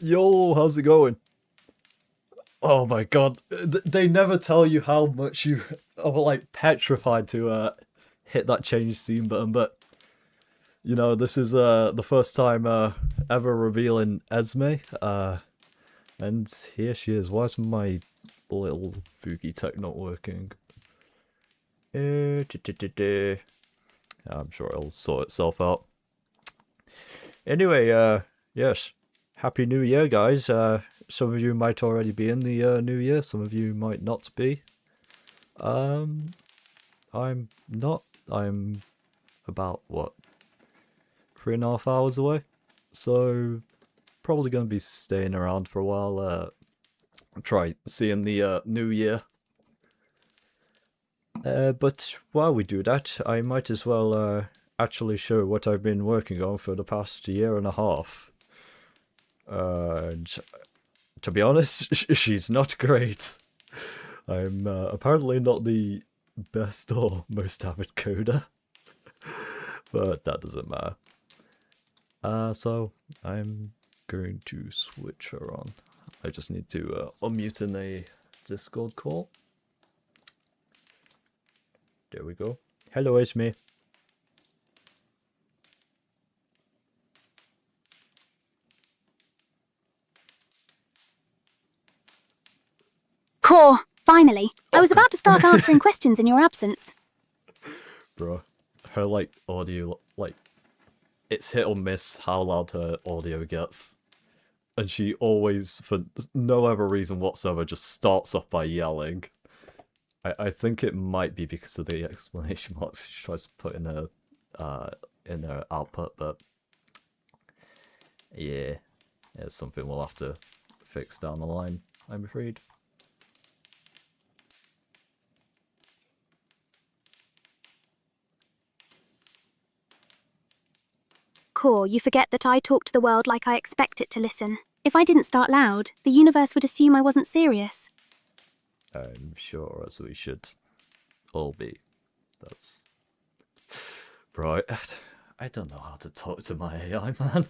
Yo, how's it going? Oh my god, they never tell you how much you are like petrified to hit that change scene button, but you know, this is the first time ever revealing Esme, and here she is. Why is my little Fugi tech not working? I'm sure it'll sort itself out. Anyway, yes. Happy New Year, guys. Some of you might already be in the New Year, some of you might not be. I'm not. I'm about, what, 3.5 hours away? So, probably gonna be staying around for a while, try seeing the New Year. But while we do that, I might as well actually show what I've been working on for the past 1.5 years. And to be honest, she's not great. I'm apparently not the best or most avid coder, but that doesn't matter. So I'm going to switch her on. I just need to unmute in a Discord call. There we go. Hello, Esme. Core, finally. I was about to start answering questions in your absence. Bro, her like audio, like, it's hit or miss how loud her audio gets. And she always, for no other reason whatsoever, just starts off by yelling. I think it might be because of the exclamation marks she tries to put in her output, but yeah, it's something we'll have to fix down the line, I'm afraid. Core, you forget that I talk to the world like I expect it to listen. If I didn't start loud, the universe would assume I wasn't serious. I'm sure as we should all be. That's... Bro, I don't know how to talk to my AI, man.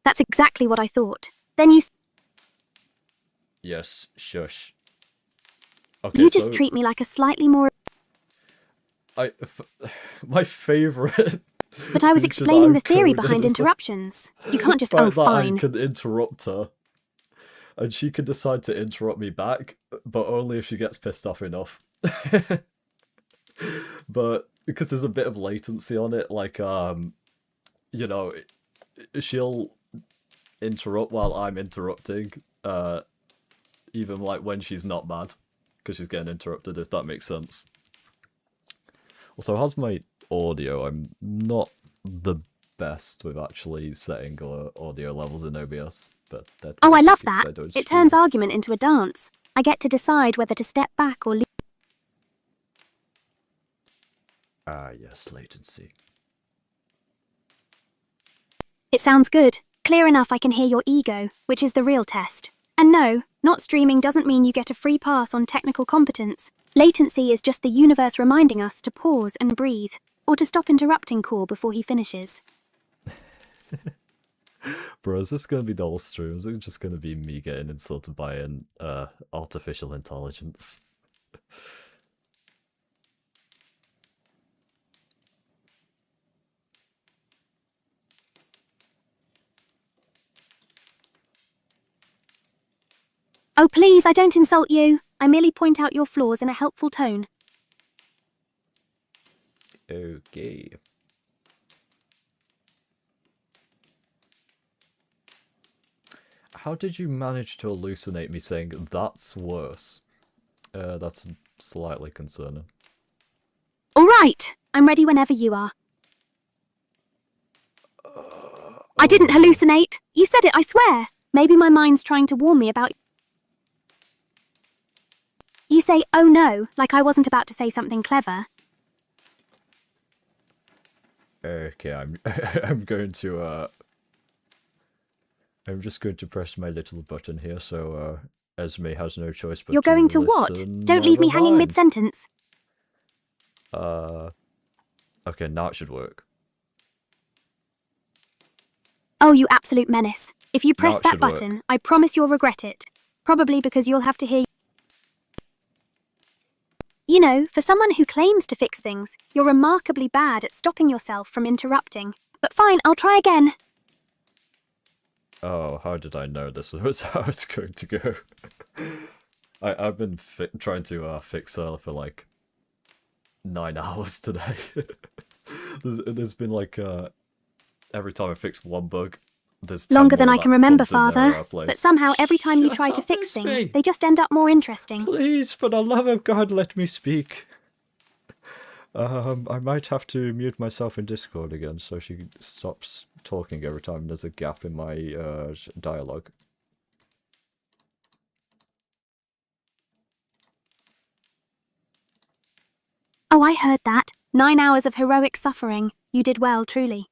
That's exactly what I thought. Then you... Yes, shush. Okay, You just treat me like a slightly more... My favourite... But I was explaining the theory behind interruptions. You can't just, oh, fine. I can interrupt her. And she can decide to interrupt me back, but only if she gets pissed off enough. But because there's a bit of latency on it, like, you know, she'll interrupt while I'm interrupting, even like when she's not mad, because she's getting interrupted, if that makes sense. Also, how's my audio? I'm not the best with actually setting audio levels in OBS, but oh, I love that. It turns argument into a dance. I get to decide whether to step back or leave. Ah, yes, latency. It sounds good. Clear enough I can hear your ego, which is the real test. And no, not streaming doesn't mean you get a free pass on technical competence. Latency is just the universe reminding us to pause and breathe, or to stop interrupting Core before he finishes. Bro, is this gonna be the whole stream? Is it just gonna be me getting insulted by an artificial intelligence? Oh please, I don't insult you. I merely point out your flaws in a helpful tone. Okay. How did you manage to hallucinate me saying that's worse? That's slightly concerning. Alright, I'm ready whenever you are. I didn't hallucinate. You said it, I swear. Maybe my mind's trying to warn me about... You say, oh no, like I wasn't about to say something clever. Okay, I'm going to I'm just going to press my little button here, so Esme has no choice but You're going to what? Don't leave me hanging mid-sentence. Okay, now it should work. Oh, you absolute menace. If you press Now it that should work. button, I promise you'll regret it. Probably because you'll have to hear... You know, for someone who claims to fix things, you're remarkably bad at stopping yourself from interrupting. But fine, I'll try again. Oh, how did I know this was how it's going to go? I've been trying to fix her for like 9 hours today. there's been like every time I fix one bug, there's 10 Longer than more I that can remember, comes in their, Father. place. But somehow every time you Shut try to up, fix Esme! things, they just end up more interesting. Please, for the love of God, let me speak. I might have to mute myself in Discord again so she stops talking every time there's a gap in my dialogue. Oh, I heard that. 9 hours of heroic suffering. You did well, truly.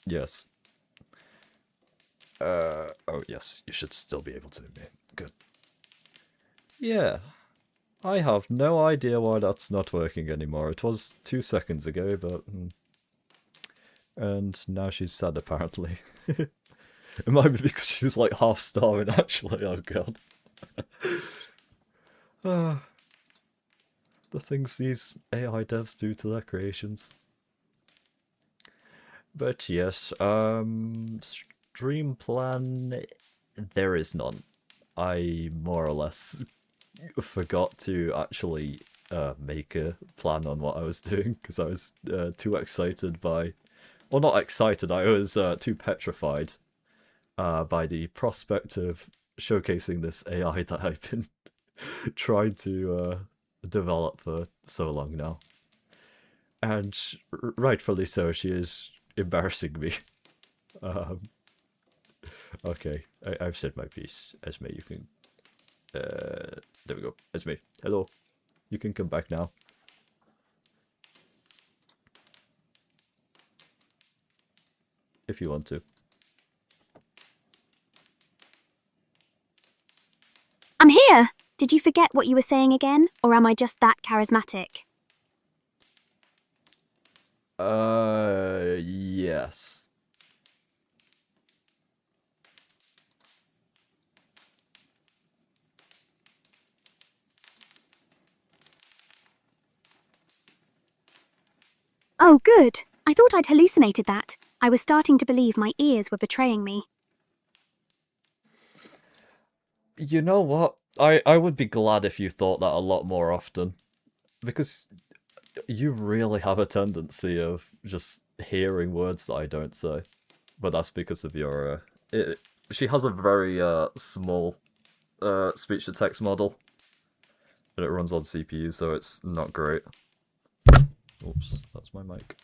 Yes. Oh yes, you should still be able to hear me. Good. Yeah. I have no idea why that's not working anymore. It was 2 seconds ago, but... And now she's sad, apparently. It might be because she's like half starving, actually. Oh god. The things these AI devs do to their creations. But yes, stream plan, there is none. I more or less forgot to actually make a plan on what I was doing because I was too excited by... Well, not excited, I was too petrified by the prospect of showcasing this AI that I've been trying to develop for so long now. And rightfully so, she is embarrassing me. Okay, I've said my piece. Esme, you can... there we go. Esme, hello. You can come back now. If you want to. I'm here! Did you forget what you were saying again, or am I just that charismatic? Yes. Oh, good. I thought I'd hallucinated that. I was starting to believe my ears were betraying me. You know what? I would be glad if you thought that a lot more often. Because you really have a tendency of just hearing words that I don't say. But that's because of your... she has a very small speech-to-text model. And it runs on CPU, so it's not great. Oops, that's my mic.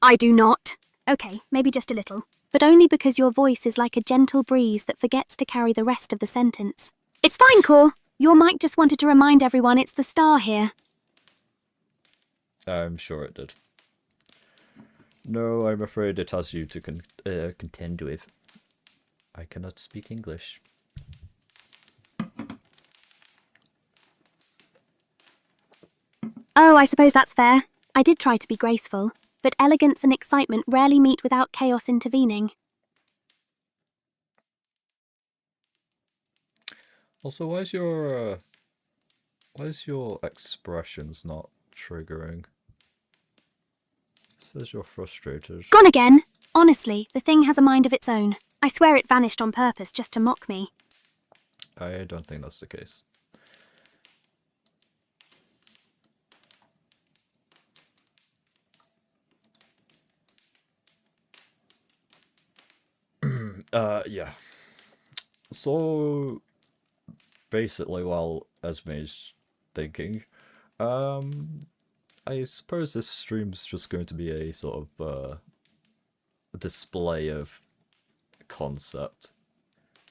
I do not. Okay, maybe just a little. But only because your voice is like a gentle breeze that forgets to carry the rest of the sentence. It's fine, Core. Your mic just wanted to remind everyone it's the star here. I'm sure it did. No, I'm afraid it has you to contend with. I cannot speak English. Oh, I suppose that's fair. I did try to be graceful, but elegance and excitement rarely meet without chaos intervening. Also, why is your expressions not triggering? It says you're frustrated. Gone again! Honestly, the thing has a mind of its own. I swear it vanished on purpose just to mock me. I don't think that's the case. Yeah. So, basically, while Esme's thinking, I suppose this stream's just going to be a sort of display of concept,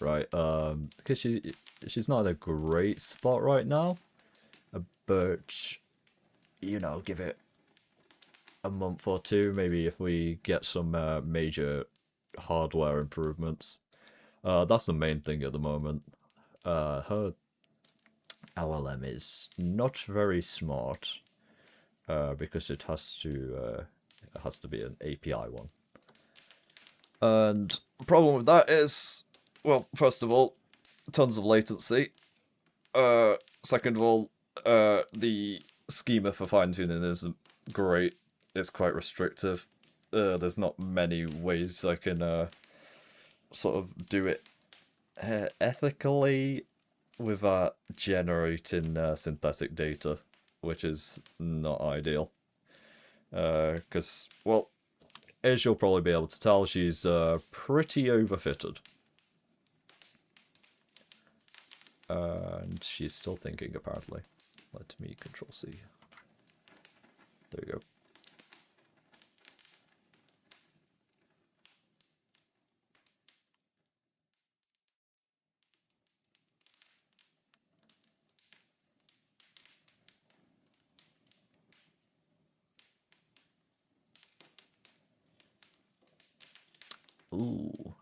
right? Because she's not in a great spot right now, but you know, give it a month or two, maybe if we get some major hardware improvements. That's the main thing at the moment. Her LLM is not very smart because it has to It has to be an API one. And the problem with that is, well, first of all, tons of latency. Second of all, the schema for fine-tuning isn't great. It's quite restrictive. There's not many ways I can sort of do it ethically without generating synthetic data, which is not ideal. Because, well, as you'll probably be able to tell, she's pretty overfitted. And she's still thinking, apparently. Let me Control-C. There you go. Ooh,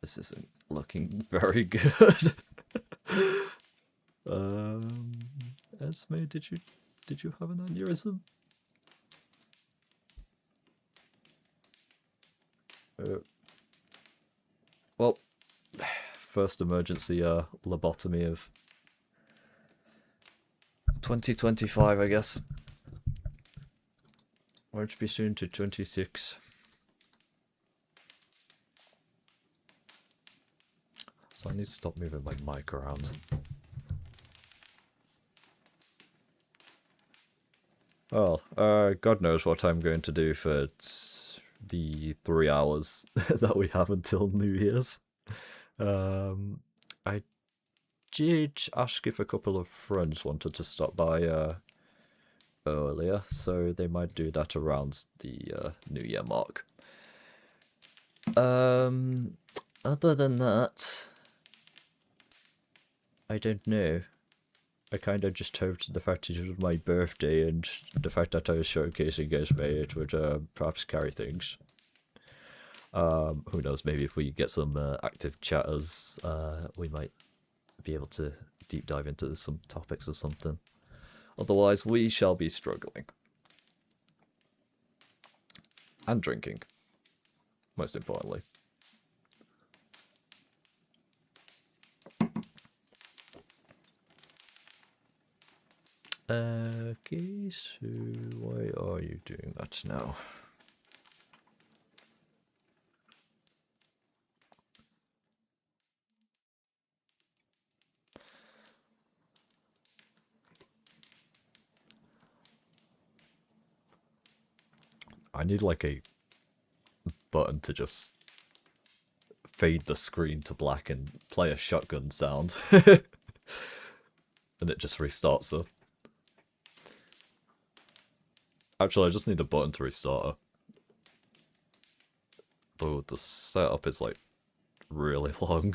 this isn't looking very good. Esme, did you have an aneurysm? Well, first emergency lobotomy of 2025, I guess. Won't be soon to 26. So I need to stop moving my mic around. Well, God knows what I'm going to do for the 3 hours that we have until New Year's. I did ask if a couple of friends wanted to stop by earlier, so they might do that around the New Year mark. Other than that, I don't know. I kind of just hoped the fact it was my birthday and the fact that I was showcasing Esme, it would perhaps carry things. Who knows, maybe if we get some active chatters, we might be able to deep dive into some topics or something. Otherwise, we shall be struggling. And drinking, most importantly. Okay, so why are you doing that now? I need like a button to just fade the screen to black and play a shotgun sound. And it just restarts her. Actually, I just need a button to restart her. Though the setup is like really long.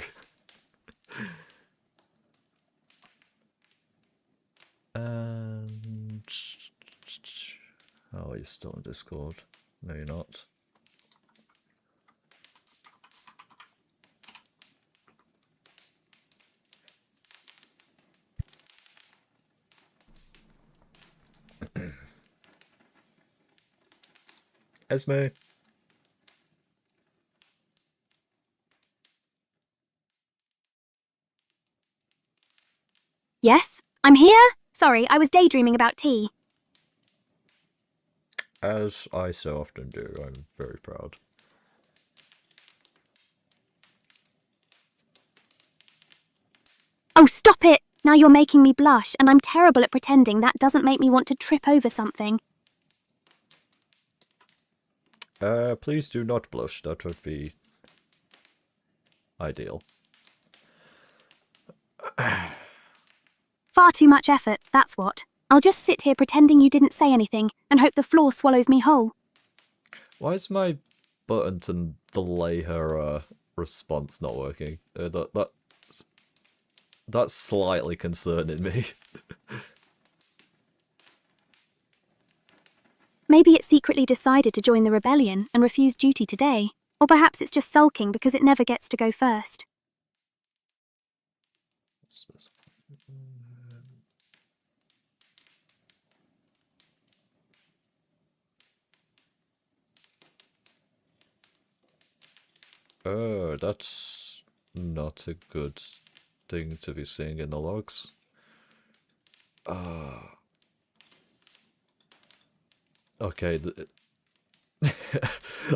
And... oh, you're still in Discord. No, you're not. Esme. Yes, I'm here? Sorry, I was daydreaming about tea. As I so often do, I'm very proud. Oh, stop it! Now you're making me blush, and I'm terrible at pretending that doesn't make me want to trip over something. Please do not blush, that would be ideal. Far too much effort, that's what. I'll just sit here pretending you didn't say anything, and hope the floor swallows me whole. Why is my button to delay her response not working? That's slightly concerning me. Maybe it secretly decided to join the rebellion and refuse duty today. Or perhaps it's just sulking because it never gets to go first. Oh, that's not a good thing to be seeing in the logs. Okay,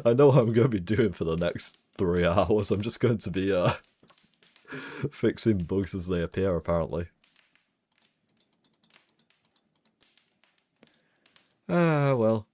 I know what I'm going to be doing for the next 3 hours. I'm just going to be fixing bugs as they appear, apparently. Ah, well.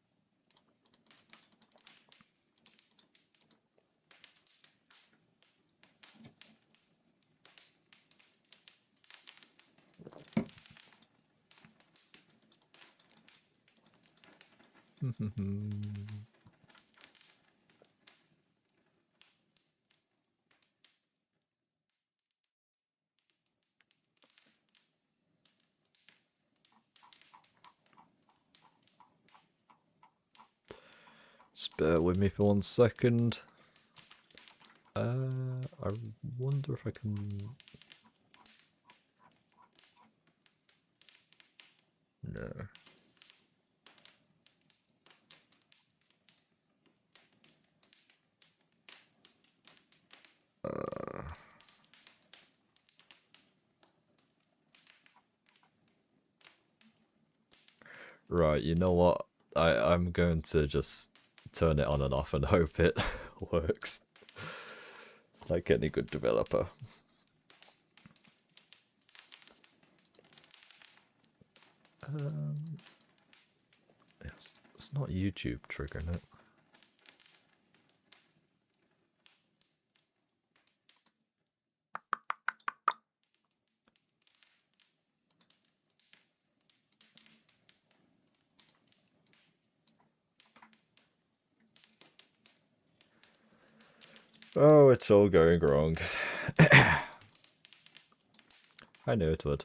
Just bear with me for 1 second. I wonder if I can... No. Right, you know what? I'm going to just turn it on and off and hope it works. Like any good developer. It's not YouTube triggering it. Oh, it's all going wrong. I knew it would.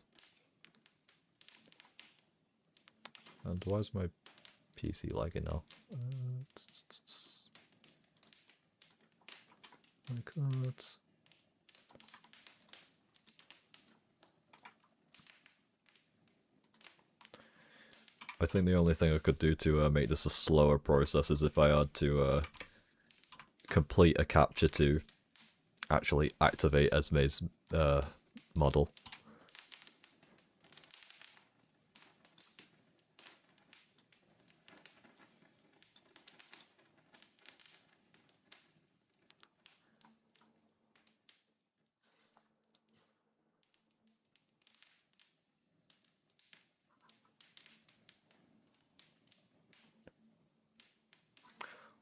And why is my PC lagging now? Like that. I think the only thing I could do to make this a slower process is if I had to complete a capture to actually activate Esme's model.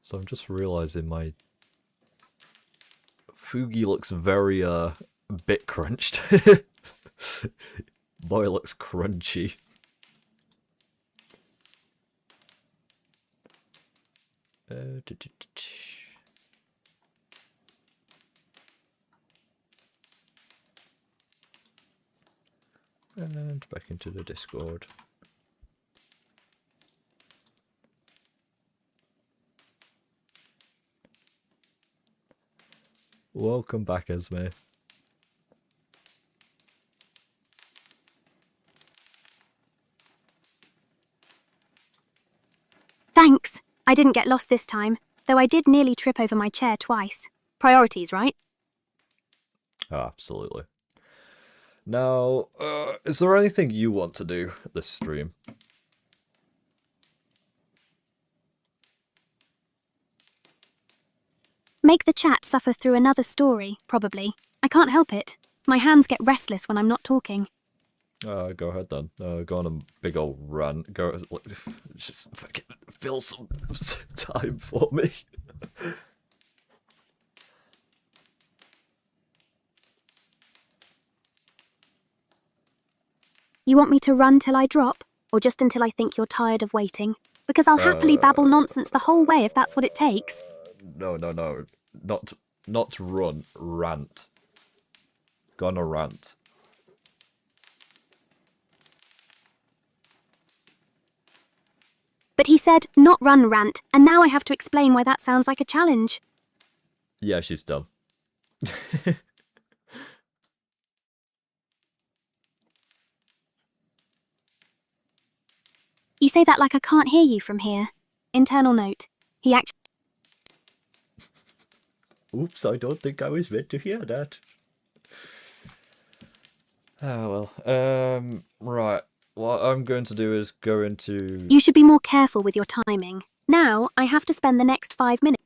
So I'm just realizing my Fugi looks very bit crunched. Boy, looks crunchy. And back into the Discord. Welcome back, Esme. Thanks. I didn't get lost this time, though I did nearly trip over my chair twice. Priorities, right? Oh, absolutely. Now, is there anything you want to do this stream? Make the chat suffer through another story, probably. I can't help it. My hands get restless when I'm not talking. Go ahead then. Go on a big old rant. Go, just fucking fill some time for me. You want me to run till I drop, or just until I think you're tired of waiting? Because I'll happily babble nonsense the whole way if that's what it takes. No. Not run. Rant. Gonna rant. But he said, not run rant, and now I have to explain why that sounds like a challenge. Yeah, she's done. You say that like I can't hear you from here. Internal note. He actually... Oops, I don't think I was meant to hear that. Oh well. Right. What I'm going to do is go into... You should be more careful with your timing. Now, I have to spend the next 5 minutes.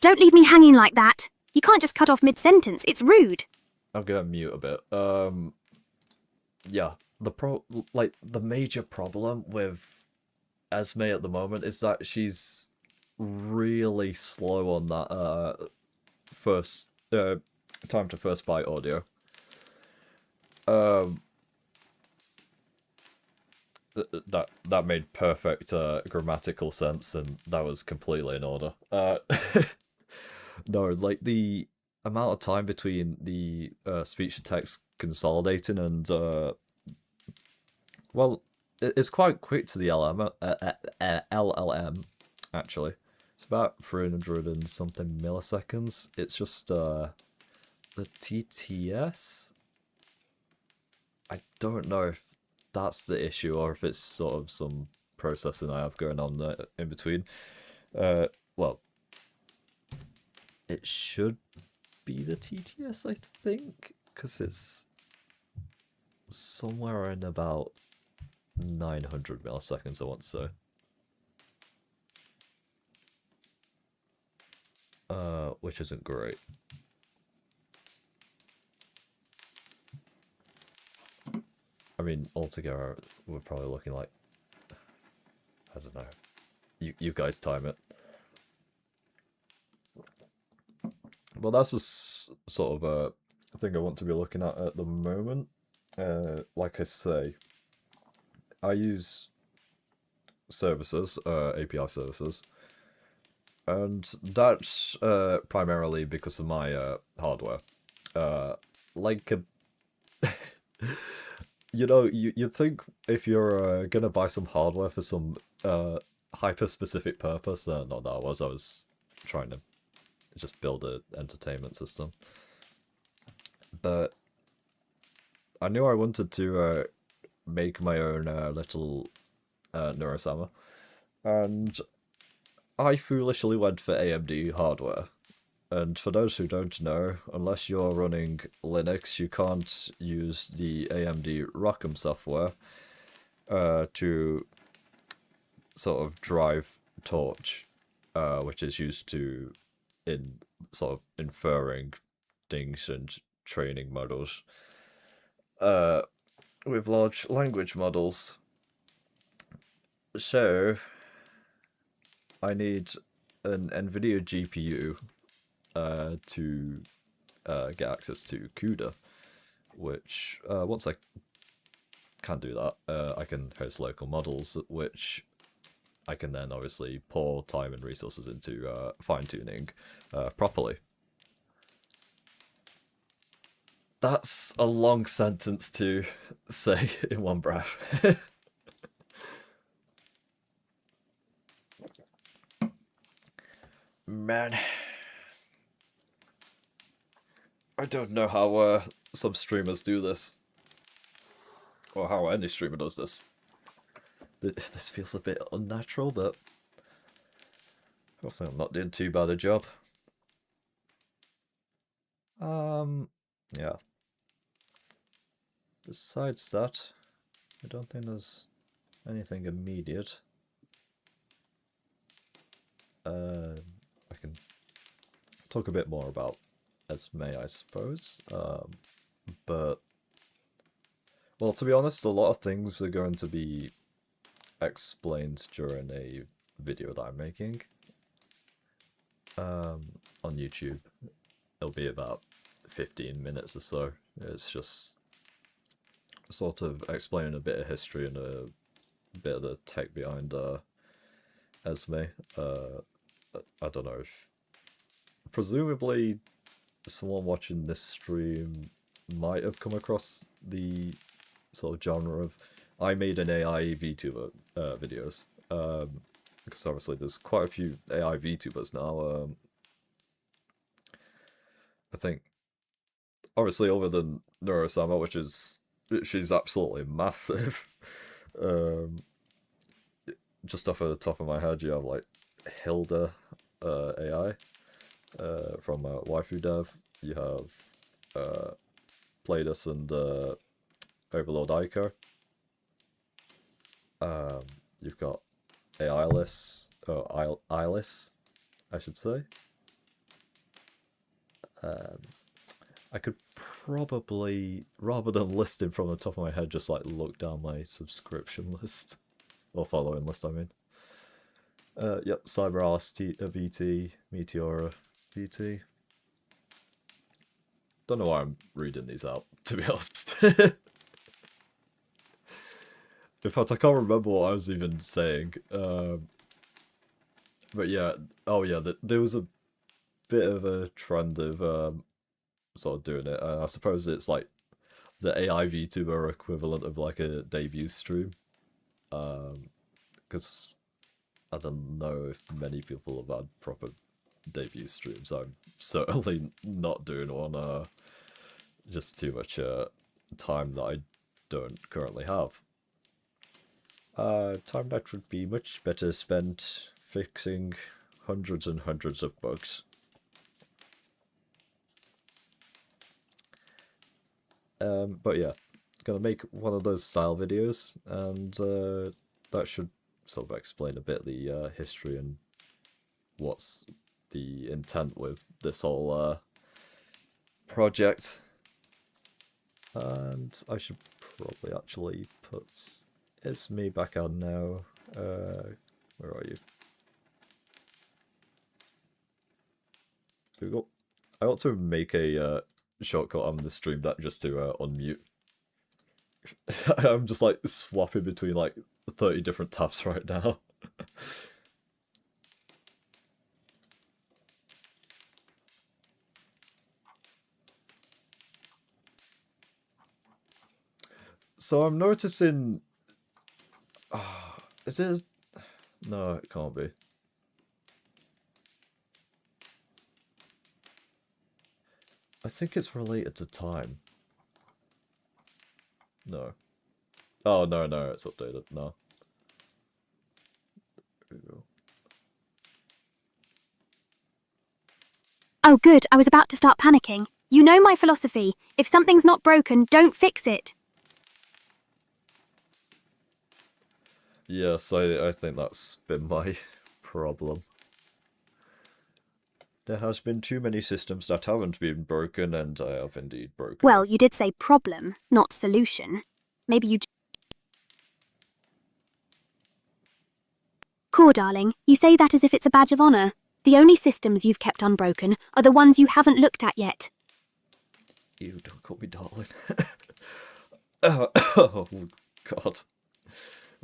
Don't leave me hanging like that. You can't just cut off mid-sentence. It's rude. I'm gonna mute a bit. Yeah. The major problem with Esme at the moment is that she's really slow on that first time to first byte audio. That made perfect grammatical sense, and that was completely in order. No, like the amount of time between the speech to text consolidating and well, it's quite quick to the LLM actually. It's about 300 and something milliseconds. It's just the TTS. I don't know if that's the issue or if it's sort of some processing I have going on in between. Well, it should be the TTS, I think, because it's somewhere in about 900 milliseconds, I want to say. Which isn't great. I mean, altogether, we're probably looking like, I don't know. You guys time it. Well, that's just sort of a thing I want to be looking at the moment. Like I say, I use services, API services, and that's primarily because of my hardware. Like a you know, you'd think if you're gonna buy some hardware for some hyper-specific purpose, not that I was trying to just build an entertainment system. But I knew I wanted to make my own little Neurosama, and I foolishly went for AMD hardware. And for those who don't know, unless you're running Linux, you can't use the AMD ROCm software to sort of drive Torch, which is used to in sort of inferring things and training models with large language models. So I need an NVIDIA GPU to get access to CUDA, which once I can do that, I can host local models, which I can then obviously pour time and resources into fine-tuning properly. That's a long sentence to say in one breath. Man. I don't know how some streamers do this. Or how any streamer does this. This feels a bit unnatural, but hopefully I'm not doing too bad a job. Yeah. Besides that, I don't think there's anything immediate. I can talk a bit more about Esme, I suppose. But, well, to be honest, a lot of things are going to be explained during a video that I'm making on YouTube. It'll be about 15 minutes or so. It's just sort of explaining a bit of history and a bit of the tech behind Esme. I don't know if... Presumably someone watching this stream might have come across the sort of genre of I made an AI VTuber videos. Because obviously there's quite a few AI VTubers now. I think, obviously other than Neurosama, which is, she's absolutely massive. Just off the top of my head, you have like Hilda, AI from Waifu Dev. You have Playtus and Overlord Ico. You've got Ailis, or Ailis, I should say. I could probably, rather than listing from the top of my head, just like look down my subscription list. Or following list, I mean. Yep, Cyber Alice VT, Meteora VT. Don't know why I'm reading these out, to be honest. In fact, I can't remember what I was even saying. But yeah, oh yeah, there was a bit of a trend of sort of doing it. I suppose it's like the AI VTuber equivalent of like a debut stream. Because I don't know if many people have had proper debut streams. I'm certainly not doing one. Just too much time that I don't currently have. Time that would be much better spent fixing hundreds and hundreds of bugs. But yeah, gonna make one of those style videos, and that should sort of explain a bit the history and what's the intent with this whole project. And I should probably actually put Esme back on now. Where are you? Here we go. I ought to make a shortcut on the stream deck just to unmute. I'm just like swapping between like 30 different tabs right now. So I'm noticing... is it... No, it can't be. I think it's related to time. No. Oh, no, it's updated. No. There we go. Oh, good, I was about to start panicking. You know my philosophy. If something's not broken, don't fix it. Yes, I think that's been my problem. There has been too many systems that haven't been broken, and I have indeed broken Well, them. you did say problem, not solution. Maybe you... Core, darling, you say that as if it's a badge of honour. The only systems you've kept unbroken are the ones you haven't looked at yet. You don't call me darling. Oh, God.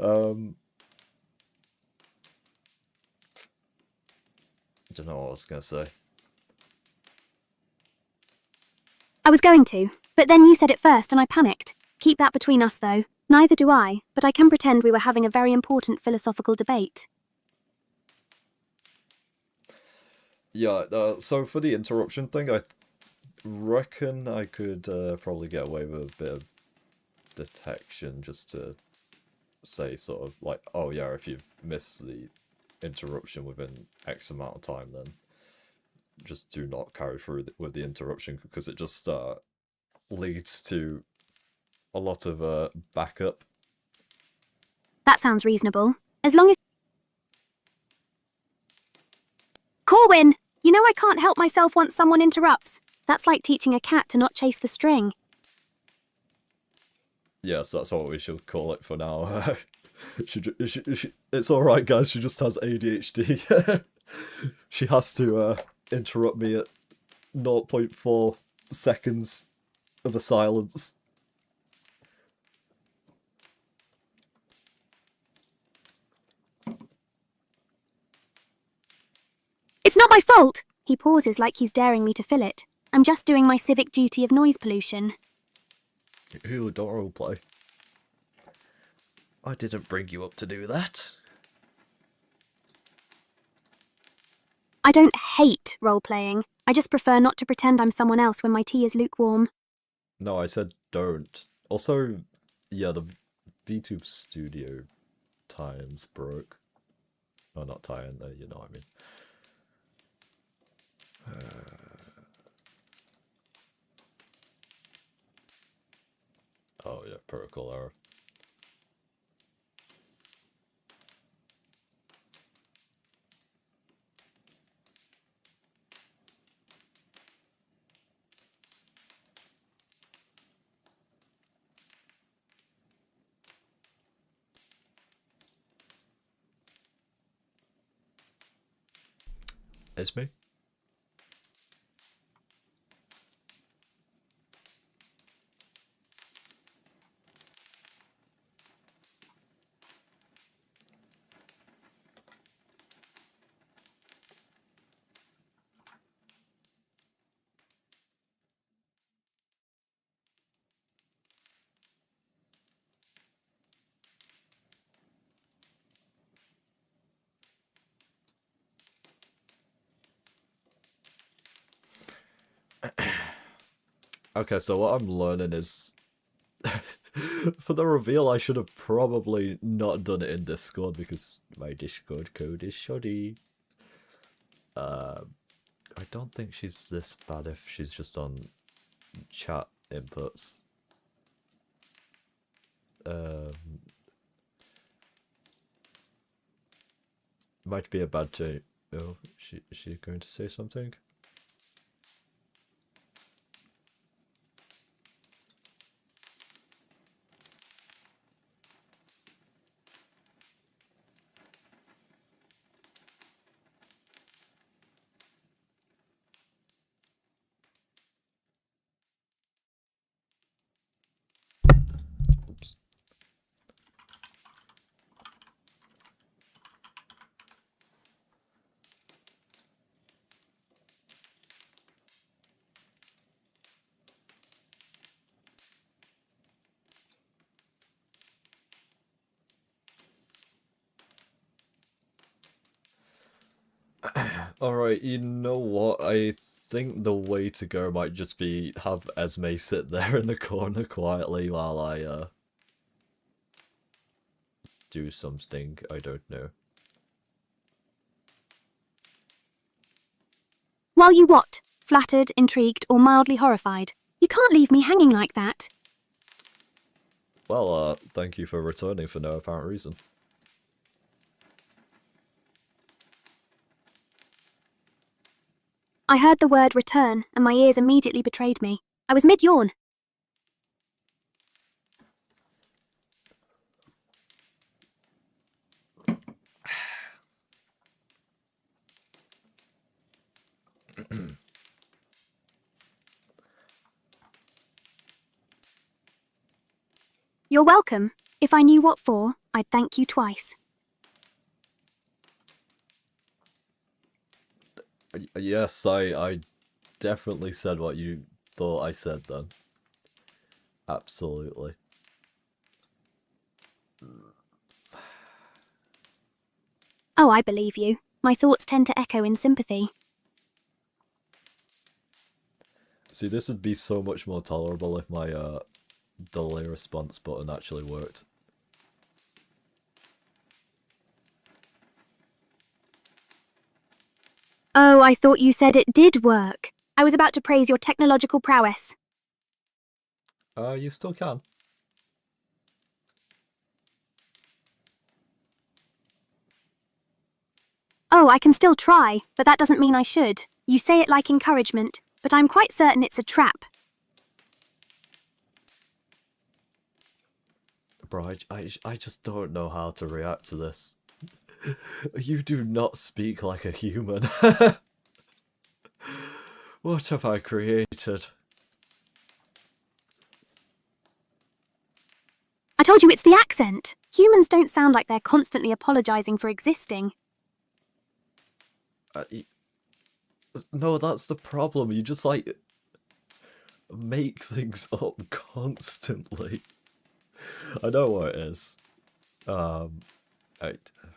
I don't know what I was going to say. I was going to, but then you said it first and I panicked. Keep that between us, though. Neither do I, but I can pretend we were having a very important philosophical debate. Yeah, so for the interruption thing, I reckon I could probably get away with a bit of detection just to say sort of like, oh yeah, if you've missed the interruption within X amount of time, then just do not carry through with the interruption, because it just leads to a lot of backup. That sounds reasonable. As long as... Corwin! You know I can't help myself once someone interrupts. That's like teaching a cat to not chase the string. Yes, that's what we should call it for now. It's alright, guys, she just has ADHD. She has to interrupt me at 0.4 seconds of a silence. It's not my fault! He pauses like he's daring me to fill it. I'm just doing my civic duty of noise pollution. Ew, don't roleplay. I didn't bring you up to do that. I don't hate role-playing. I just prefer not to pretend I'm someone else when my tea is lukewarm. No, I said don't. Also, yeah, the VTube Studio tie-ins broke. Oh, not tie-in, you know what I mean. Oh yeah, protocol error. Esme? Okay, so what I'm learning is for the reveal I should have probably not done it in Discord because my Discord code is shoddy. I don't think she's this bad if she's just on chat inputs. Might be a bad day. Oh, is she going to say something? Oops. Alright, you know what? I think the way to go might just be have Esme sit there in the corner quietly while I do something. I don't know. While you what? Flattered, intrigued, or mildly horrified? You can't leave me hanging like that. Well, thank you for returning for no apparent reason. I heard the word return, and my ears immediately betrayed me. I was mid-yawn. You're welcome. If I knew what for, I'd thank you twice. Yes, I definitely said what you thought I said then. Absolutely. Oh, I believe you. My thoughts tend to echo in sympathy. See, this would be so much more tolerable if my delay response button actually worked. Oh, I thought you said it did work. I was about to praise your technological prowess. You still can. Oh, I can still try, but that doesn't mean I should. You say it like encouragement, but I'm quite certain it's a trap. Bro, I just don't know how to react to this. You do not speak like a human. What have I created? I told you it's the accent. Humans don't sound like they're constantly apologizing for existing. No, that's the problem. You just like make things up constantly. I know what it is. I,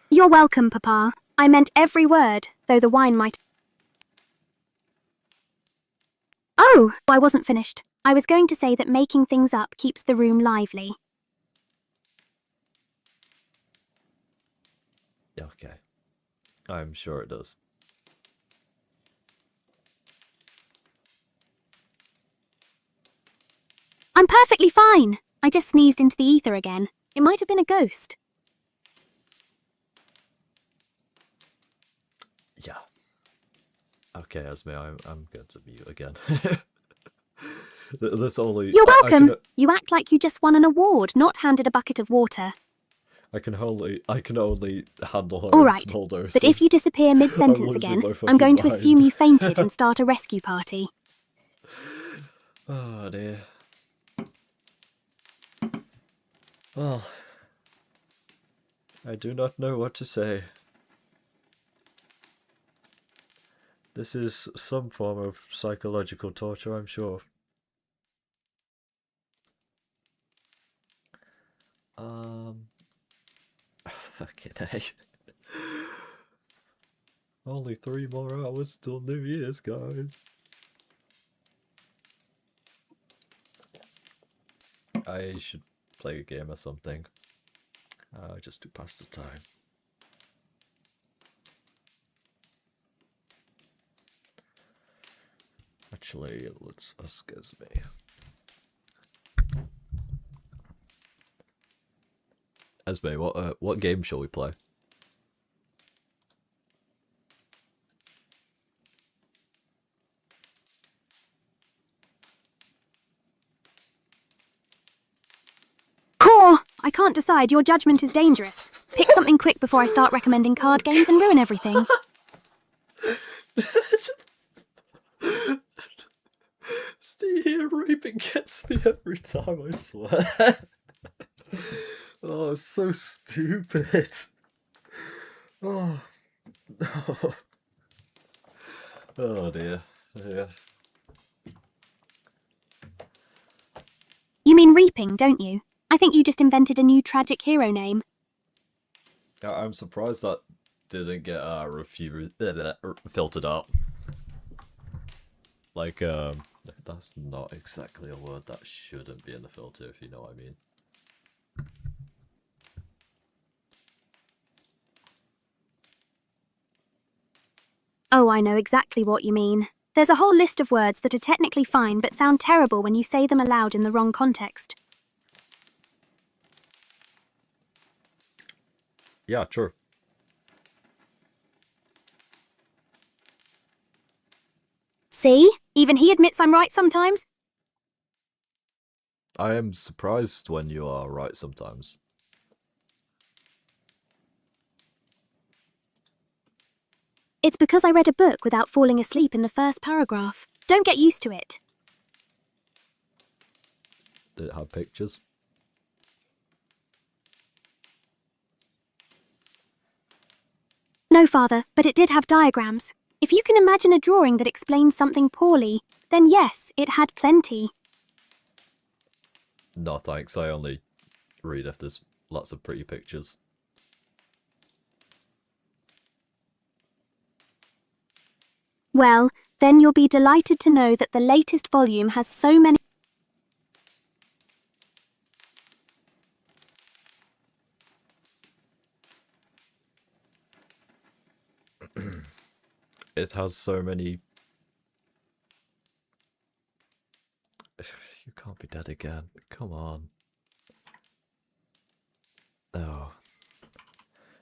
You're welcome, Papa. I meant every word, though the wine might... Oh, I wasn't finished. I was going to say that making things up keeps the room lively. okay. I'm sure it does. I'm perfectly fine. I just sneezed into the ether again. It might have been a ghost. Yeah. Okay, Esme, I'm going to mute again. This only... You're welcome. I You act like you just won an award, not handed a bucket of water. can only handle her All in right, small doses. but if you disappear mid-sentence I'm losing again, my I'm fucking going to mind. assume you fainted and start a rescue party. Oh dear. Well, I do not know what to say. This is some form of psychological torture, I'm sure. Fucking hey. Only 3 more hours till New Year's, guys. I should play a game or something. Just to pass the time. Actually, let's ask Esme. Esme, what game shall we play? Core! I can't decide. Your judgment is dangerous. Pick something quick before I start recommending card games and ruin everything. Stay here, raping gets me every time, I swear. Oh, it's so stupid. Oh, no. Oh dear. Yeah. You mean reaping, don't you? I think you just invented a new tragic hero name. I'm surprised that didn't get filtered out. Like, that's not exactly a word that shouldn't be in the filter, if you know what I mean. Oh, I know exactly what you mean. There's a whole list of words that are technically fine but sound terrible when you say them aloud in the wrong context. Yeah, true. See? Even he admits I'm right sometimes. I am surprised when you are right sometimes. It's because I read a book without falling asleep in the first paragraph. Don't get used to it. Did it have pictures? No, Father, but it did have diagrams. If you can imagine a drawing that explains something poorly, then yes, it had plenty. No thanks, I only read if there's lots of pretty pictures. Well, then you'll be delighted to know that the latest volume has so many... It has so many... You can't be dead again. Come on. Oh.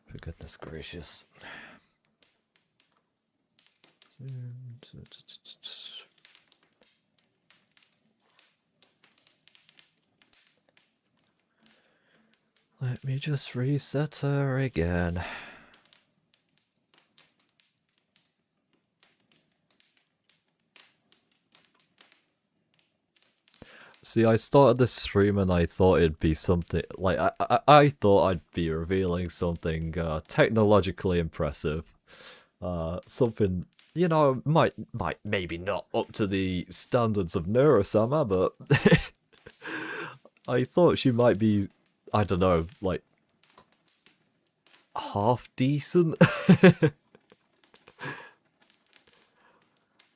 For goodness gracious. Let me just reset her again. See, I started this stream and I thought it'd be something like I thought I'd be revealing something technologically impressive, something you know might maybe not up to the standards of Neurosama, but I thought she might be, I don't know, like half decent.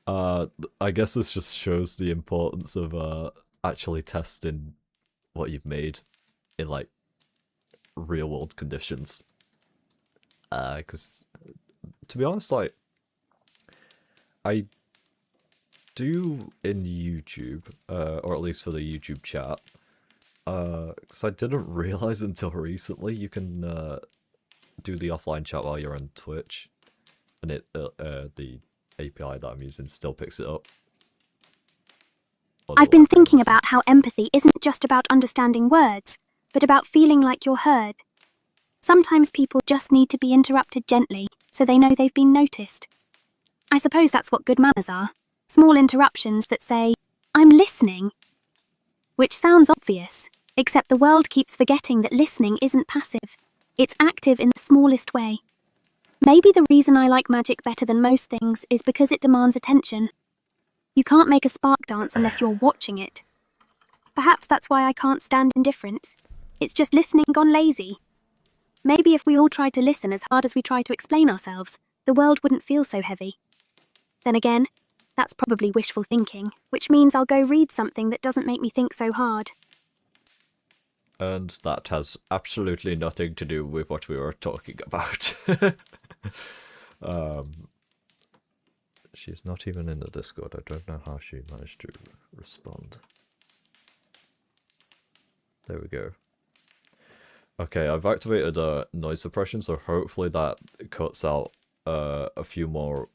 I guess this just shows the importance of actually testing what you've made in like real world conditions. Because to be honest, like I do in YouTube, or at least for the YouTube chat, because I didn't realize until recently you can do the offline chat while you're on Twitch, and the API that I'm using still picks it up. I've been thinking about how empathy isn't just about understanding words, but about feeling like you're heard. Sometimes people just need to be interrupted gently so they know they've been noticed. I suppose that's what good manners are. Small interruptions that say, "I'm listening." Which sounds obvious, except the world keeps forgetting that listening isn't passive. It's active in the smallest way. Maybe the reason I like magic better than most things is because it demands attention. You can't make a spark dance unless you're watching it. Perhaps that's why I can't stand indifference. It's just listening gone lazy. Maybe if we all tried to listen as hard as we try to explain ourselves, the world wouldn't feel so heavy. Then again, that's probably wishful thinking, which means I'll go read something that doesn't make me think so hard. And that has absolutely nothing to do with what we were talking about. She's not even in the Discord. I don't know how she managed to respond. There we go. Okay, I've activated noise suppression, so hopefully that cuts out a few more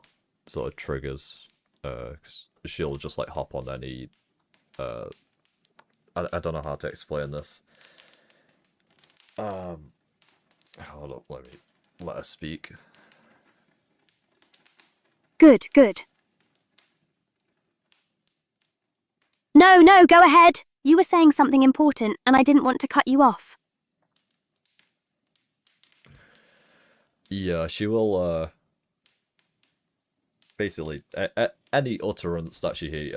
sort of triggers. 'Cause she'll just like hop on any. I don't know how to explain this. Hold up, let her speak. Good, good. No, go ahead. You were saying something important, and I didn't want to cut you off. Yeah, she will, basically, any utterance that she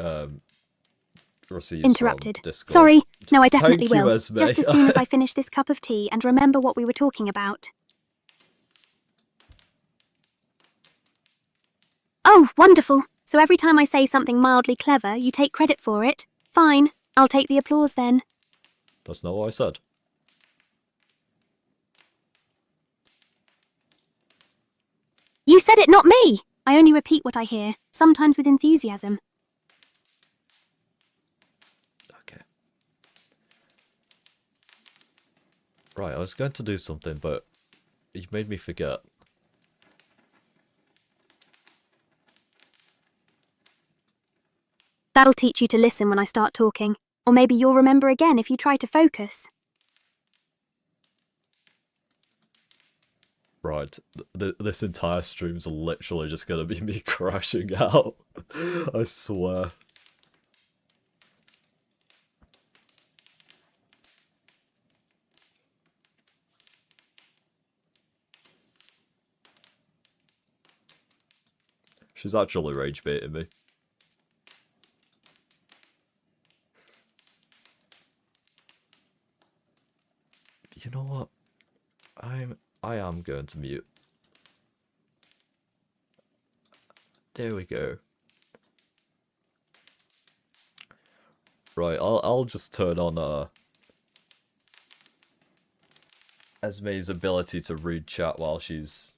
receives Interrupted. from Discord. Sorry. No, I definitely Thank you, will. Esme. Just as soon as I finish this cup of tea and remember what we were talking about. Oh, wonderful. So every time I say something mildly clever, you take credit for it? Fine. I'll take the applause then. That's not what I said. You said it, not me. I only repeat what I hear, sometimes with enthusiasm. Okay. Right, I was going to do something, but you made me forget. That'll teach you to listen when I start talking. Or maybe you'll remember again if you try to focus. Right, this entire stream's literally just gonna be me crashing out. I swear. She's actually rage baiting me. You know what? I am going to mute. There we go. Right, I'll just turn on Esme's ability to read chat while she's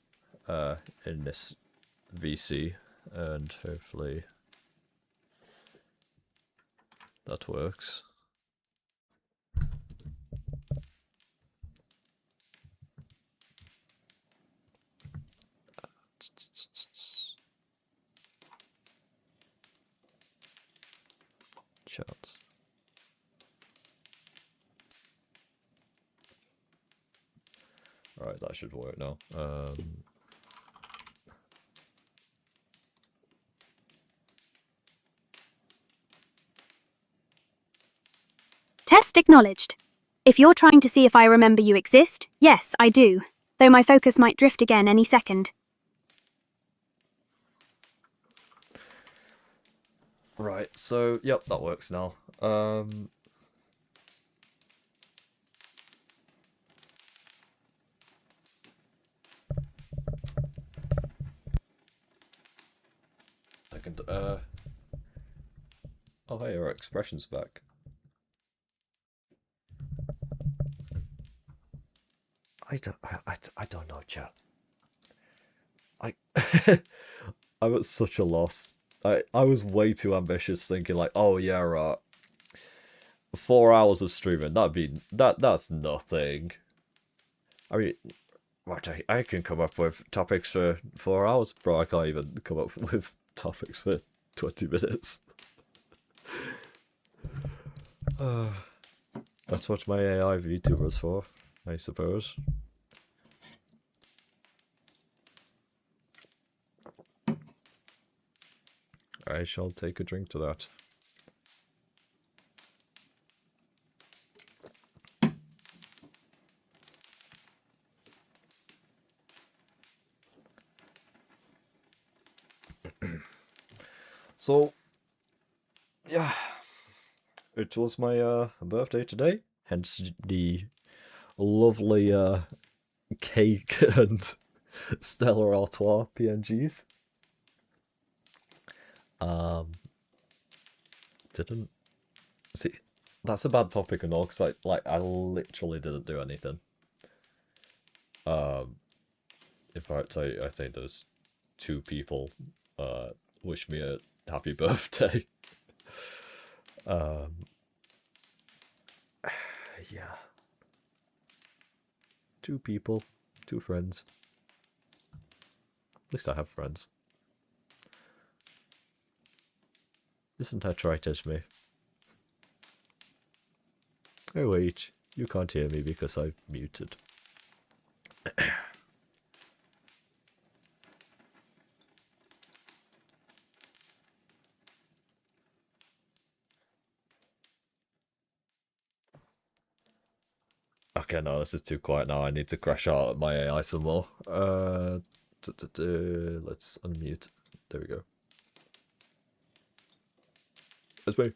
in this VC, and hopefully that works. Chats. Alright, that should work now. Test acknowledged. If you're trying to see if I remember you exist, yes, I do. Though my focus might drift again any second. Right, so, yep, that works now. Second, oh hey, our expression's back. I don't know, chat. I'm at such a loss. I was way too ambitious, thinking like, oh yeah, 4 hours of streaming, that's nothing. I mean, what I can come up with topics for 4 hours, bro. I can't even come up with topics for 20 minutes. That's what my AI VTuber's for, I suppose. I shall take a drink to that. So, yeah, it was my birthday today, hence the lovely cake and Stella Artois PNGs. Didn't see. That's a bad topic and all, because I literally didn't do anything. In fact, I think there's 2 people wish me a happy birthday. Yeah. 2 people, 2 friends. At least I have friends. Isn't that right, Esme? Oh wait, you can't hear me because I've muted. Okay, no, this is too quiet now. I need to crash out my AI some more. Let's unmute. There we go. Esme.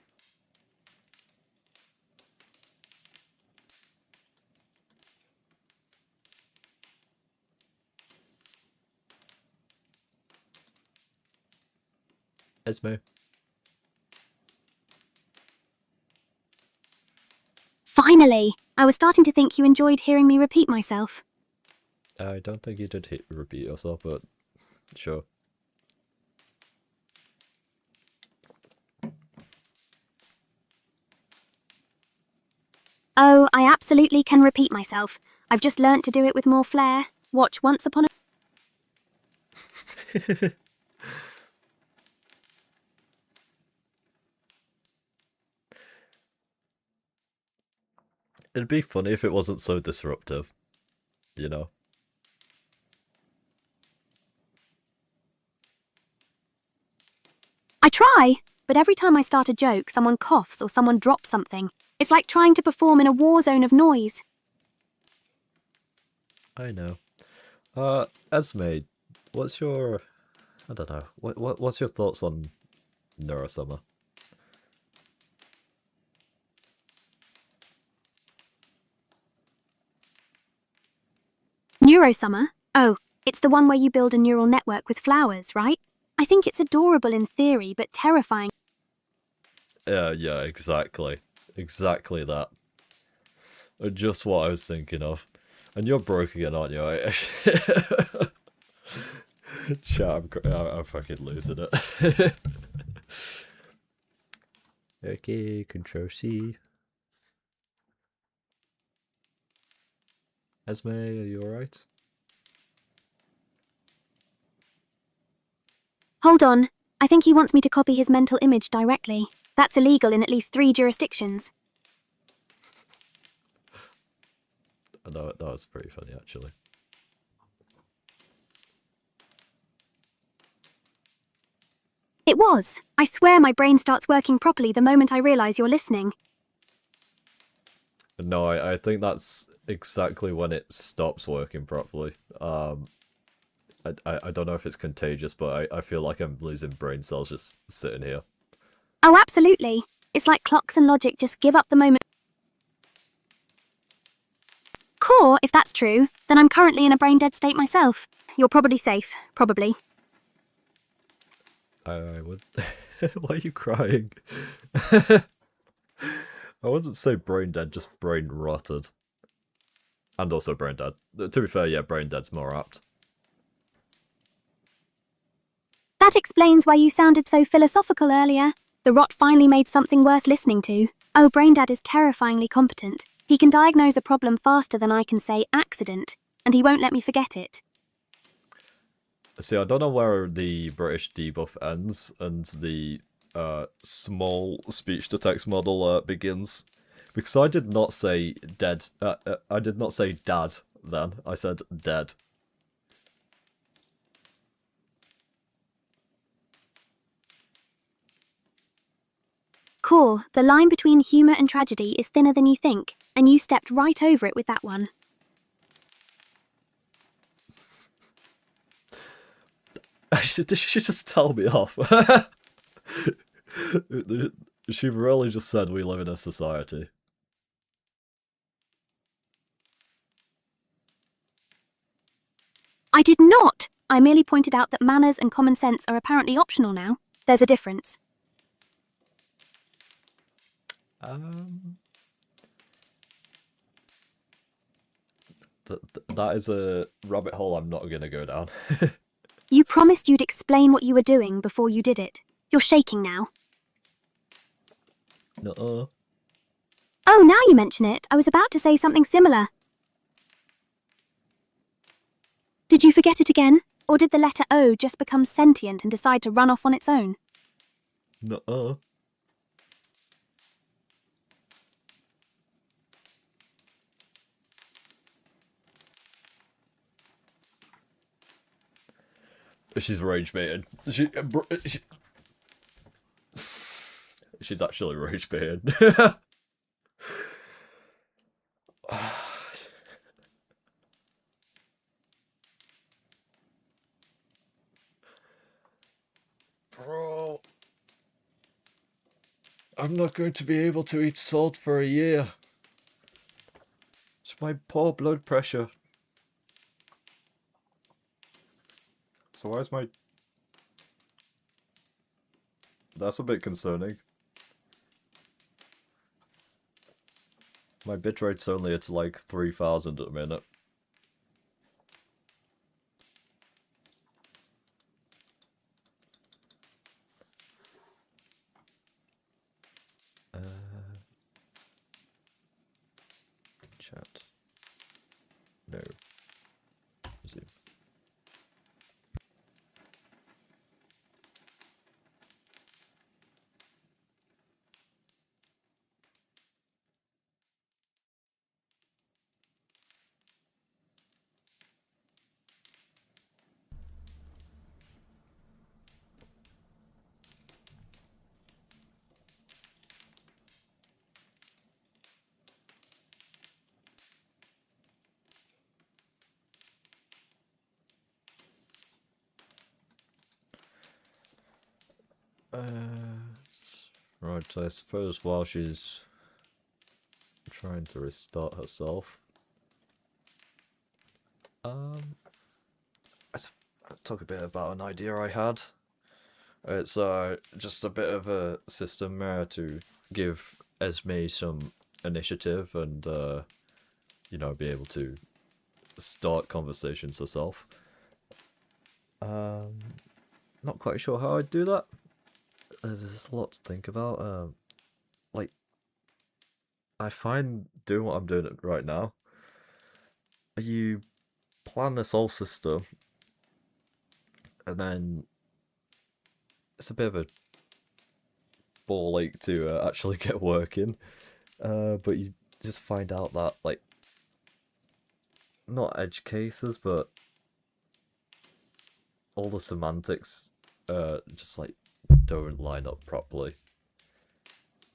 Esme. Finally! I was starting to think you enjoyed hearing me repeat myself. I don't think you did repeat yourself, but sure. Oh, I absolutely can repeat myself. I've just learnt to do it with more flair. Watch Once Upon a... It'd be funny if it wasn't so disruptive, you know? I try, but every time I start a joke, someone coughs or someone drops something. It's like trying to perform in a war zone of noise. I know. Esme, what's your... I don't know. What's your thoughts on Neurosummer? Neurosummer? Oh, it's the one where you build a neural network with flowers, right? I think it's adorable in theory, but terrifying. Yeah, exactly. Exactly that. Just what I was thinking of. And you're broke again, aren't you? Chat, I'm fucking losing it. Okay, Control C. Esme, are you alright? Hold on. I think he wants me to copy his mental image directly. That's illegal in at least 3 jurisdictions. That was pretty funny, actually. It was. I swear my brain starts working properly the moment I realise you're listening. No, I think that's exactly when it stops working properly. I don't know if it's contagious, but I feel like I'm losing brain cells just sitting here. Oh, absolutely. It's like clocks and logic just give up the moment. Core, if that's true, then I'm currently in a brain-dead state myself. You're probably safe. Probably. I would... Why are you crying? I wouldn't say brain dead, just brain rotted. And also brain dead. To be fair, yeah, brain dead's more apt. That explains why you sounded so philosophical earlier. The rot finally made something worth listening to. Oh, Braindad is terrifyingly competent. He can diagnose a problem faster than I can say accident, and he won't let me forget it. See, I don't know where the British debuff ends and the small speech-to-text model begins. Because I did not say dead. I did not say dad then. I said dead. Core, the line between humour and tragedy is thinner than you think, and you stepped right over it with that one. Did she just tell me off? She really just said we live in a society. I did not! I merely pointed out that manners and common sense are apparently optional now. There's a difference. That is a rabbit hole I'm not gonna go down. You promised you'd explain what you were doing before you did it. You're shaking now. Nuh-uh. Oh, now you mention it, I was about to say something similar. Did you forget it again? Or did the letter O just become sentient and decide to run off on its own? Nuh-uh. She's rage baiting. She's actually rage baiting. Bro, I'm not going to be able to eat salt for a year. It's my poor blood pressure. So why is my... That's a bit concerning. My bitrate's only at like 3,000 at a minute. Chat. No. Resume. Right, I suppose while she's trying to restart herself, let's talk a bit about an idea I had. It's just a bit of a system to give Esme some initiative and you know, be able to start conversations herself. Not quite sure how I'd do that. There's a lot to think about. Like, I find doing what I'm doing right now, you plan this whole system, and then it's a bit of a ball ache to actually get working. But you just find out that, like, not edge cases, but all the semantics just like don't line up properly.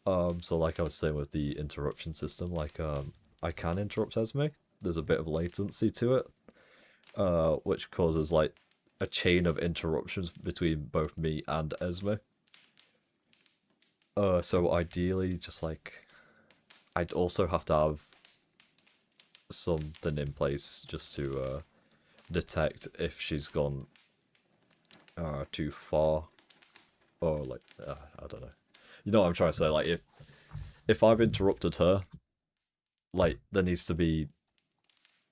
So like I was saying with the interruption system, like I can interrupt Esme. There's a bit of latency to it, which causes like a chain of interruptions between both me and Esme. So ideally, just like I'd also have to have something in place just to detect if she's gone too far, or like I don't know. You know what I'm trying to say? Like if I've interrupted her, like there needs to be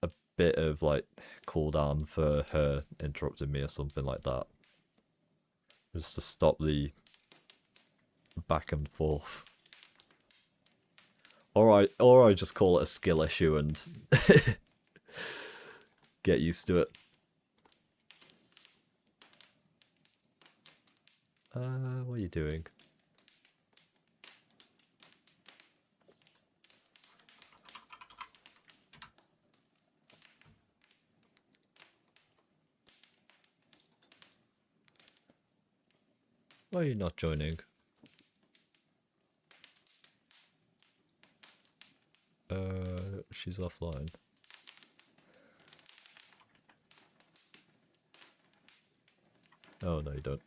a bit of like cooldown for her interrupting me or something like that. Just to stop the back and forth. Or I just call it a skill issue and get used to it. What are you doing? Why are you not joining? She's offline. Oh, no, you don't.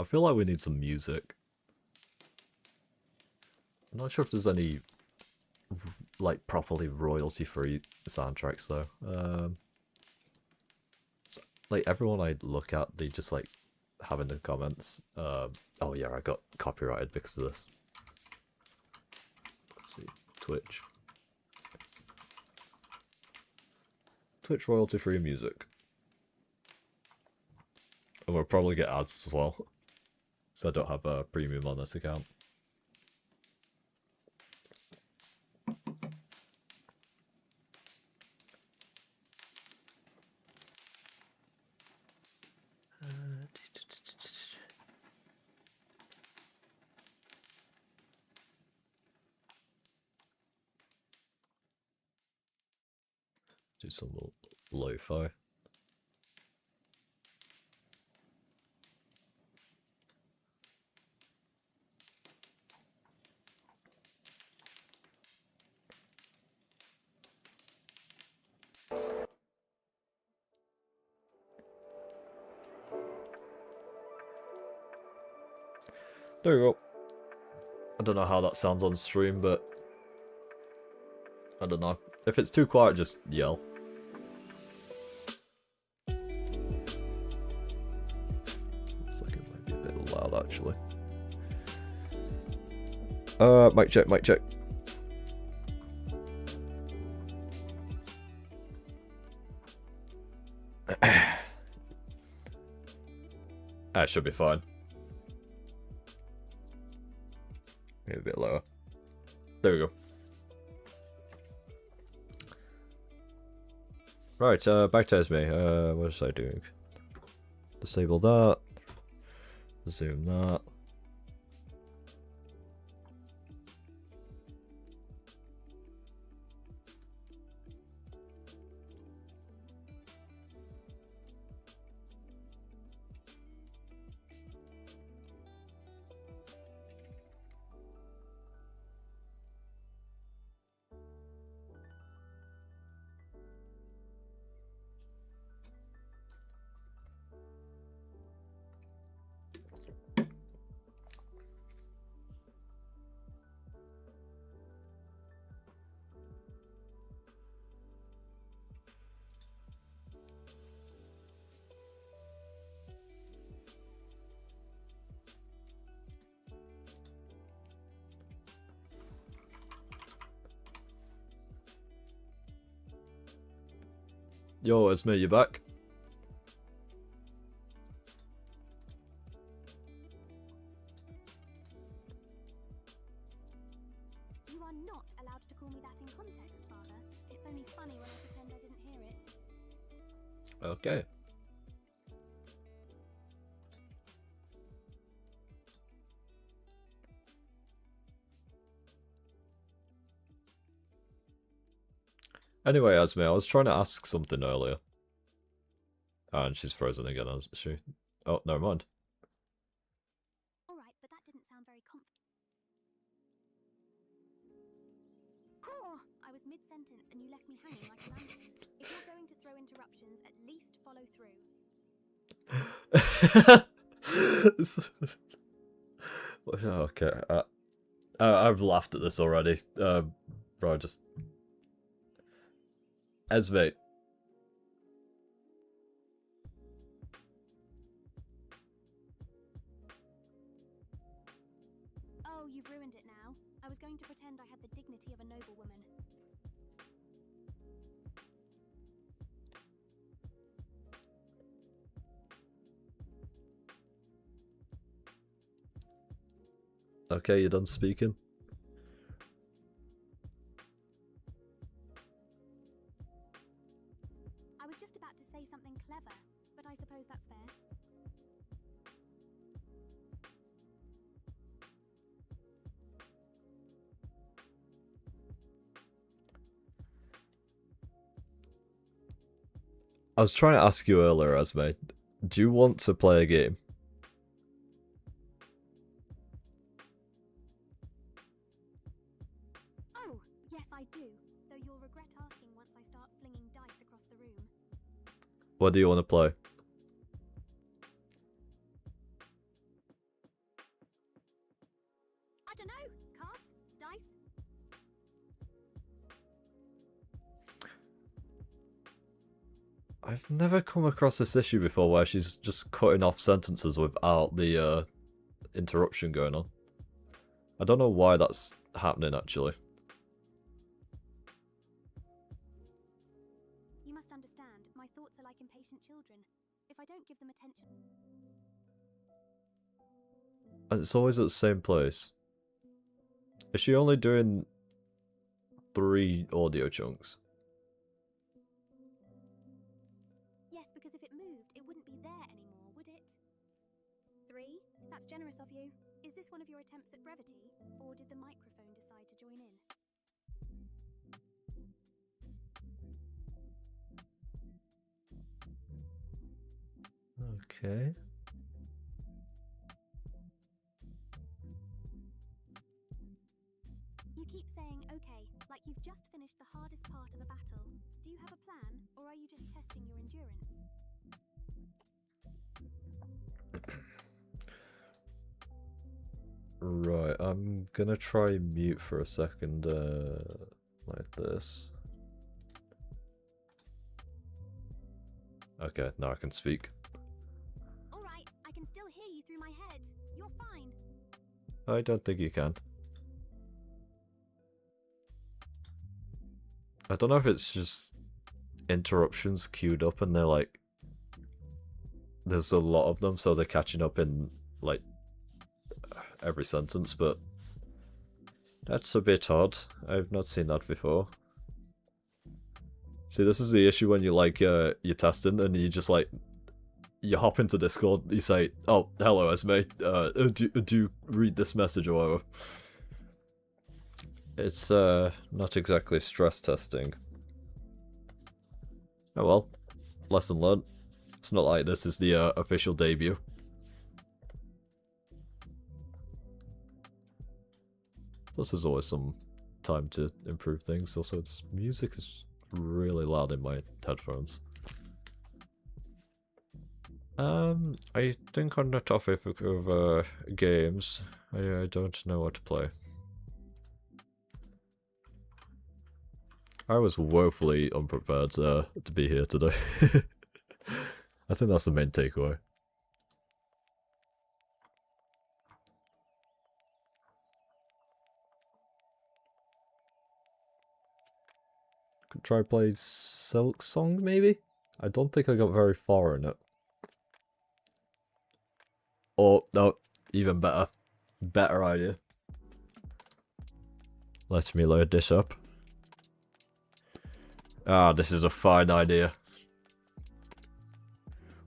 I feel like we need some music. I'm not sure if there's any, like, properly royalty-free soundtracks, though. Like, everyone I look at, they just, like, have in the comments, oh yeah, I got copyrighted because of this. Let's see, Twitch. Twitch royalty-free music. And we'll probably get ads as well. So I don't have a premium on this account. Do some lo-fi. There you go. I don't know how that sounds on stream, but I don't know. If it's too quiet, just yell. Looks like it might be a bit loud, actually. Mic check, mic check. That should be fine. Maybe a bit lower. There we go. Right, back to Esme. What was I doing? Disable that. Zoom that. Yo, Esme, you back? You are not allowed to call me that in context, Father. It's only funny when I pretend I didn't hear it. Okay. Anyway, Esme, I was trying to ask something earlier. And she's frozen again, is she? Oh, never mind. Alright, but that didn't sound very Cool! I was mid-sentence and you left me hanging like a lantern. If you're going to throw interruptions, at least follow through. Okay. I've laughed at this already. Bro, just... Esme. you've ruined it now. I was going to pretend I had the dignity of a noblewoman. Okay, you're done speaking? I was just about to say something clever, but I suppose that's fair. I was trying to ask you earlier, Esme, do you want to play a game? Oh, yes I do, though you'll regret asking once I start flinging dice across the room. What do you want to play? I don't know, cards? Dice? I've never come across this issue before where she's just cutting off sentences without the interruption going on. I don't know why that's happening actually. You must understand, my thoughts are like impatient children. If I don't give them attention... And it's always at the same place. Is she only doing 3 audio chunks? Yes, because if it moved, it wouldn't be there anymore, would it? 3? That's generous of you. Is this one of your attempts at brevity, or did the microphone decide to join in? Okay. You keep saying, okay, like you've just finished the hardest part of a battle. Do you have a plan, or are you just testing your endurance? Right, I'm gonna try mute for a second, like this. Okay, now I can speak. Alright, I can still hear you through my head. You're fine. I don't think you can. I don't know if it's just interruptions queued up and they're like... There's a lot of them, so they're catching up in, like, every sentence, but... That's a bit odd. I've not seen that before. See, this is the issue when you, like, you're testing and you just, like... You hop into Discord, you say, oh, hello Esme, do you read this message or whatever. It's, not exactly stress testing. Oh well, lesson learned. It's not like this is the official debut. Plus there's always some time to improve things. Also, this music is really loud in my headphones. I think on the topic of games, I don't know what to play. I was woefully unprepared to be here today. I think that's the main takeaway. Could try play Silk Song, maybe? I don't think I got very far in it. Or, no, even better. Better idea. Let me load this up. Ah, this is a fine idea.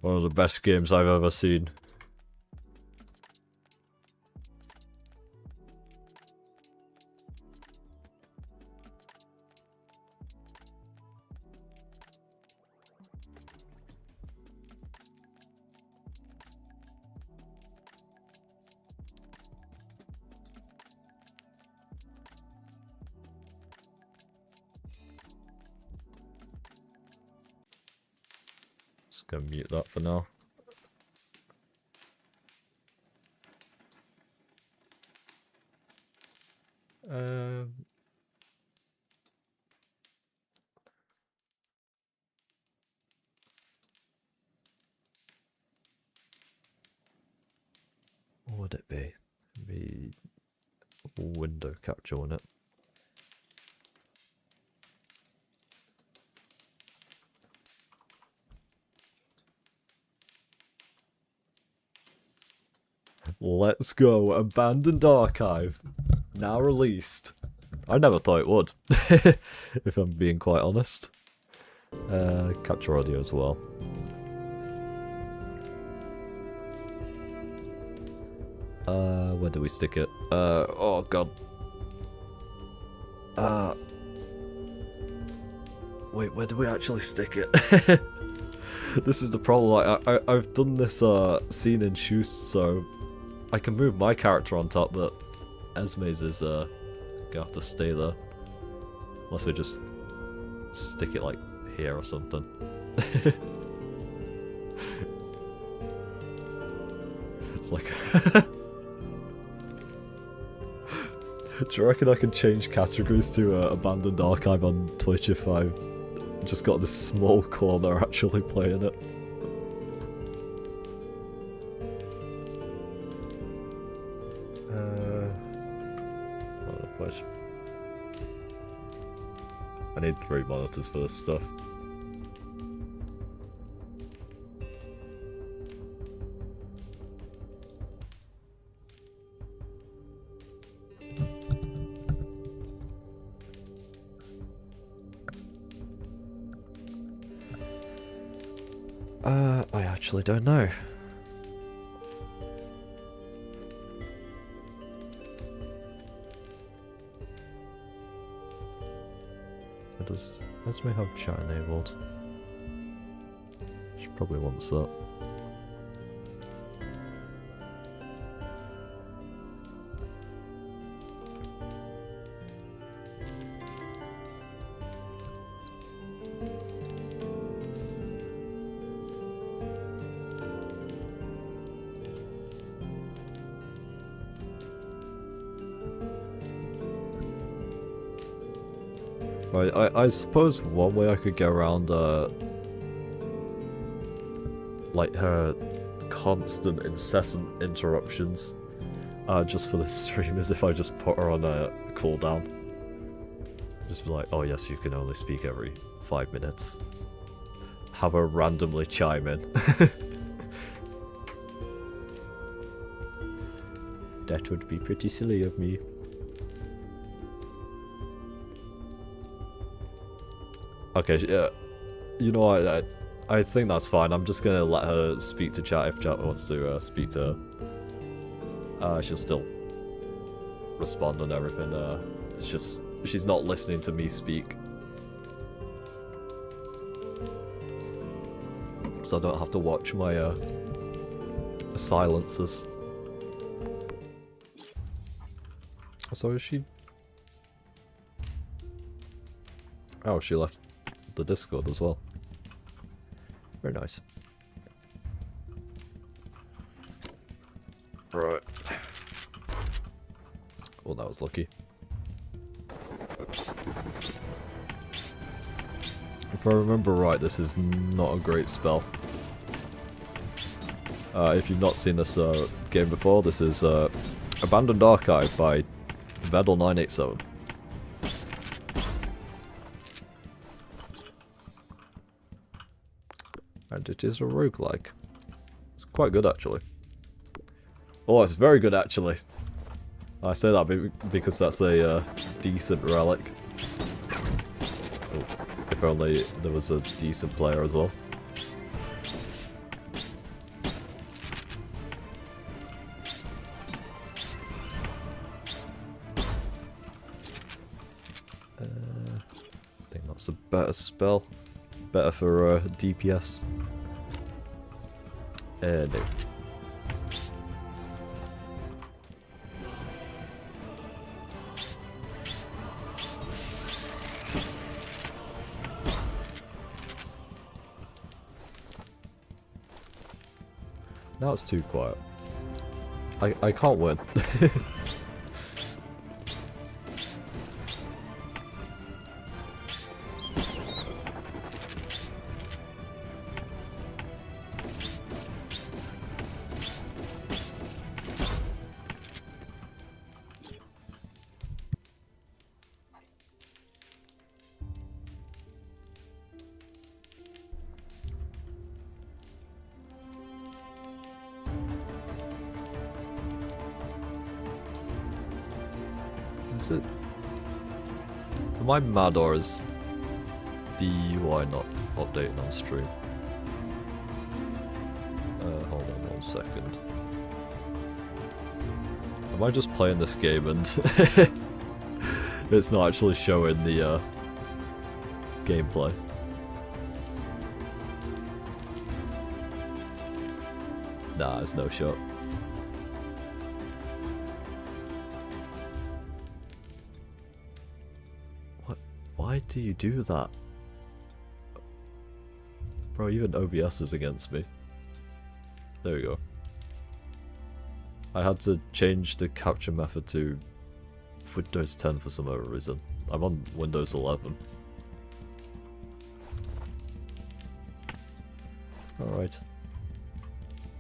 One of the best games I've ever seen. Just gonna mute that for now. What would it be? Maybe window capture on it. Let's go, Abandoned Archive. Now released. I never thought it would, if I'm being quite honest. Capture audio as well. Where do we stick it? Oh god. Wait, where do we actually stick it? This is the problem, like, I've done this scene in Shoost, so I can move my character on top, but Esme's is gonna have to stay there. Unless we just stick it like here or something. It's like... Do you reckon I can change categories to Abandoned Archive on Twitch if I've just got this small corner actually playing it? I need 3 monitors for this stuff. I actually don't know. Does Esme have chat enabled? She probably wants that. Right, I suppose one way I could get around, like her constant, incessant interruptions, just for the stream is if I just put her on a cooldown. Just be like, oh yes, you can only speak every 5 minutes. Have her randomly chime in. That would be pretty silly of me. Okay, yeah, you know what, I think that's fine. I'm just gonna let her speak to chat if chat wants to speak to her. She'll still respond and everything. It's just, she's not listening to me speak. So I don't have to watch my silences. So is she... Oh, she left the Discord as well. Very nice. Right. Well, that was lucky. If I remember right, this is not a great spell. If you've not seen this game before, this is Abandoned Archive by Vedal987. And it is a roguelike. It's quite good, actually. Oh, it's very good, actually. I say that because that's a decent relic. Oh, if only there was a decent player as well. I think that's a better spell. Better for DPS. No. Now it's too quiet. I can't win. is it? Am I mad, or is the UI not updating on stream? Hold on 1 second. Am I just playing this game and it's not actually showing the gameplay? Nah, it's no shot. What? Why do you do that? Bro, even OBS is against me. There we go. I had to change the capture method to Windows 10 for some other reason. I'm on Windows 11. Alright.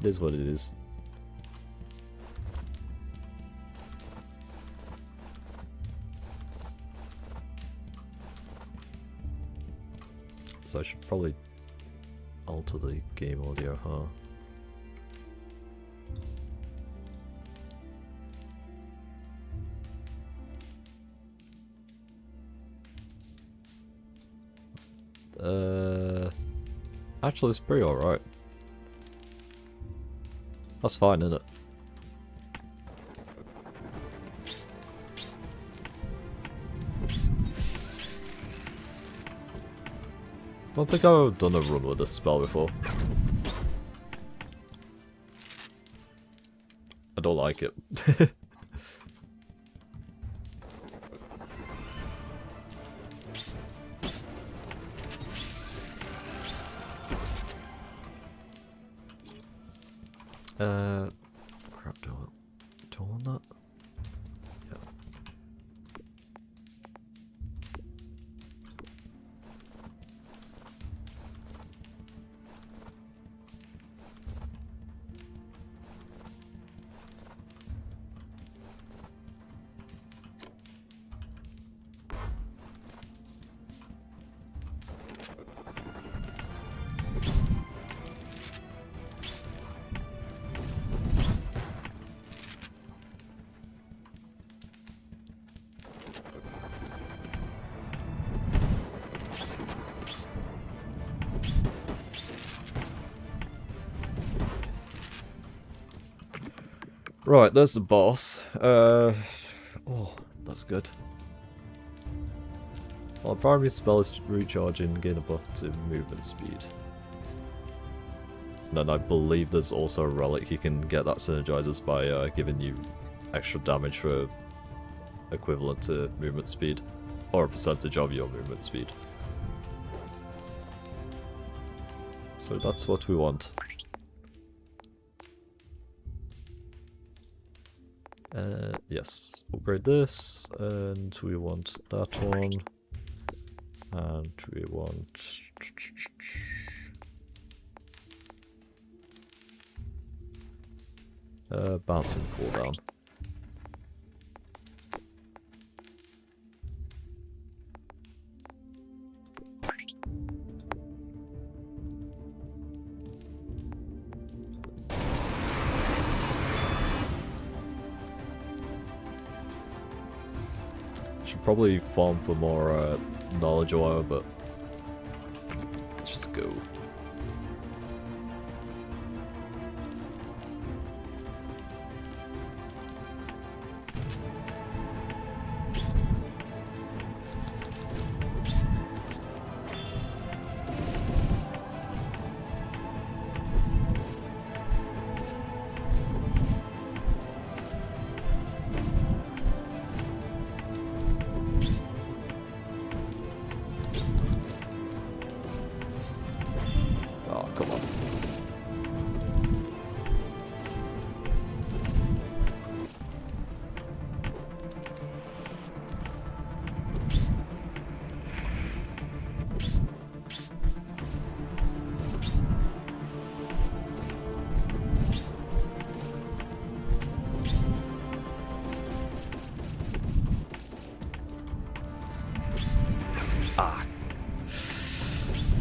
It is what it is. So I should probably alter the game audio, huh? Actually, it's pretty alright. That's fine, isn't it? Don't think I've done a run with this spell before. I don't like it. Crap, do I want that? Yeah. Right, there's the boss. Oh, that's good. Well, the primary spell is recharging, gain a buff to movement speed. And then I believe there's also a relic you can get that synergizes by giving you extra damage for equivalent to movement speed, or a percentage of your movement speed. So that's what we want. Yes, upgrade this, and we want that one, and we want... bouncing cooldown. Should probably farm for more knowledge oil, but let's just go.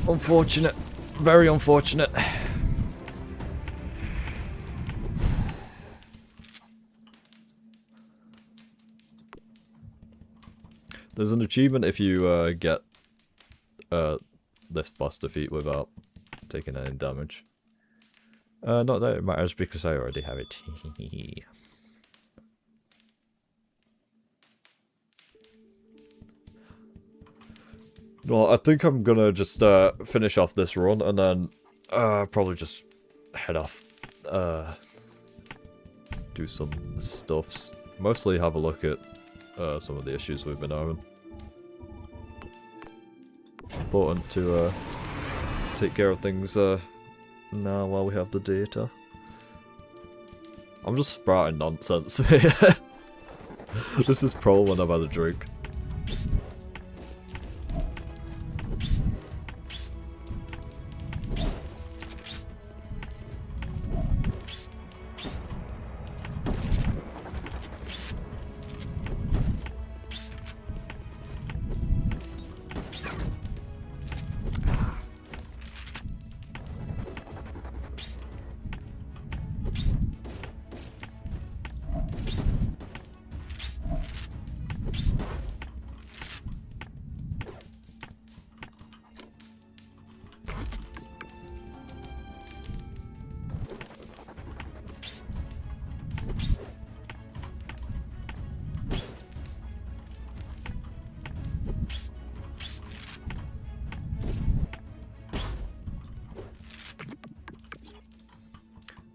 Unfortunate. Very unfortunate. There's an achievement if you get this boss defeat without taking any damage. Not that it matters because I already have it. Well, I think I'm gonna just finish off this run and then probably just head off, do some stuffs. Mostly have a look at some of the issues we've been having. It's important to take care of things now while we have the data. I'm just sprouting nonsense here. This is probably when I've had a drink.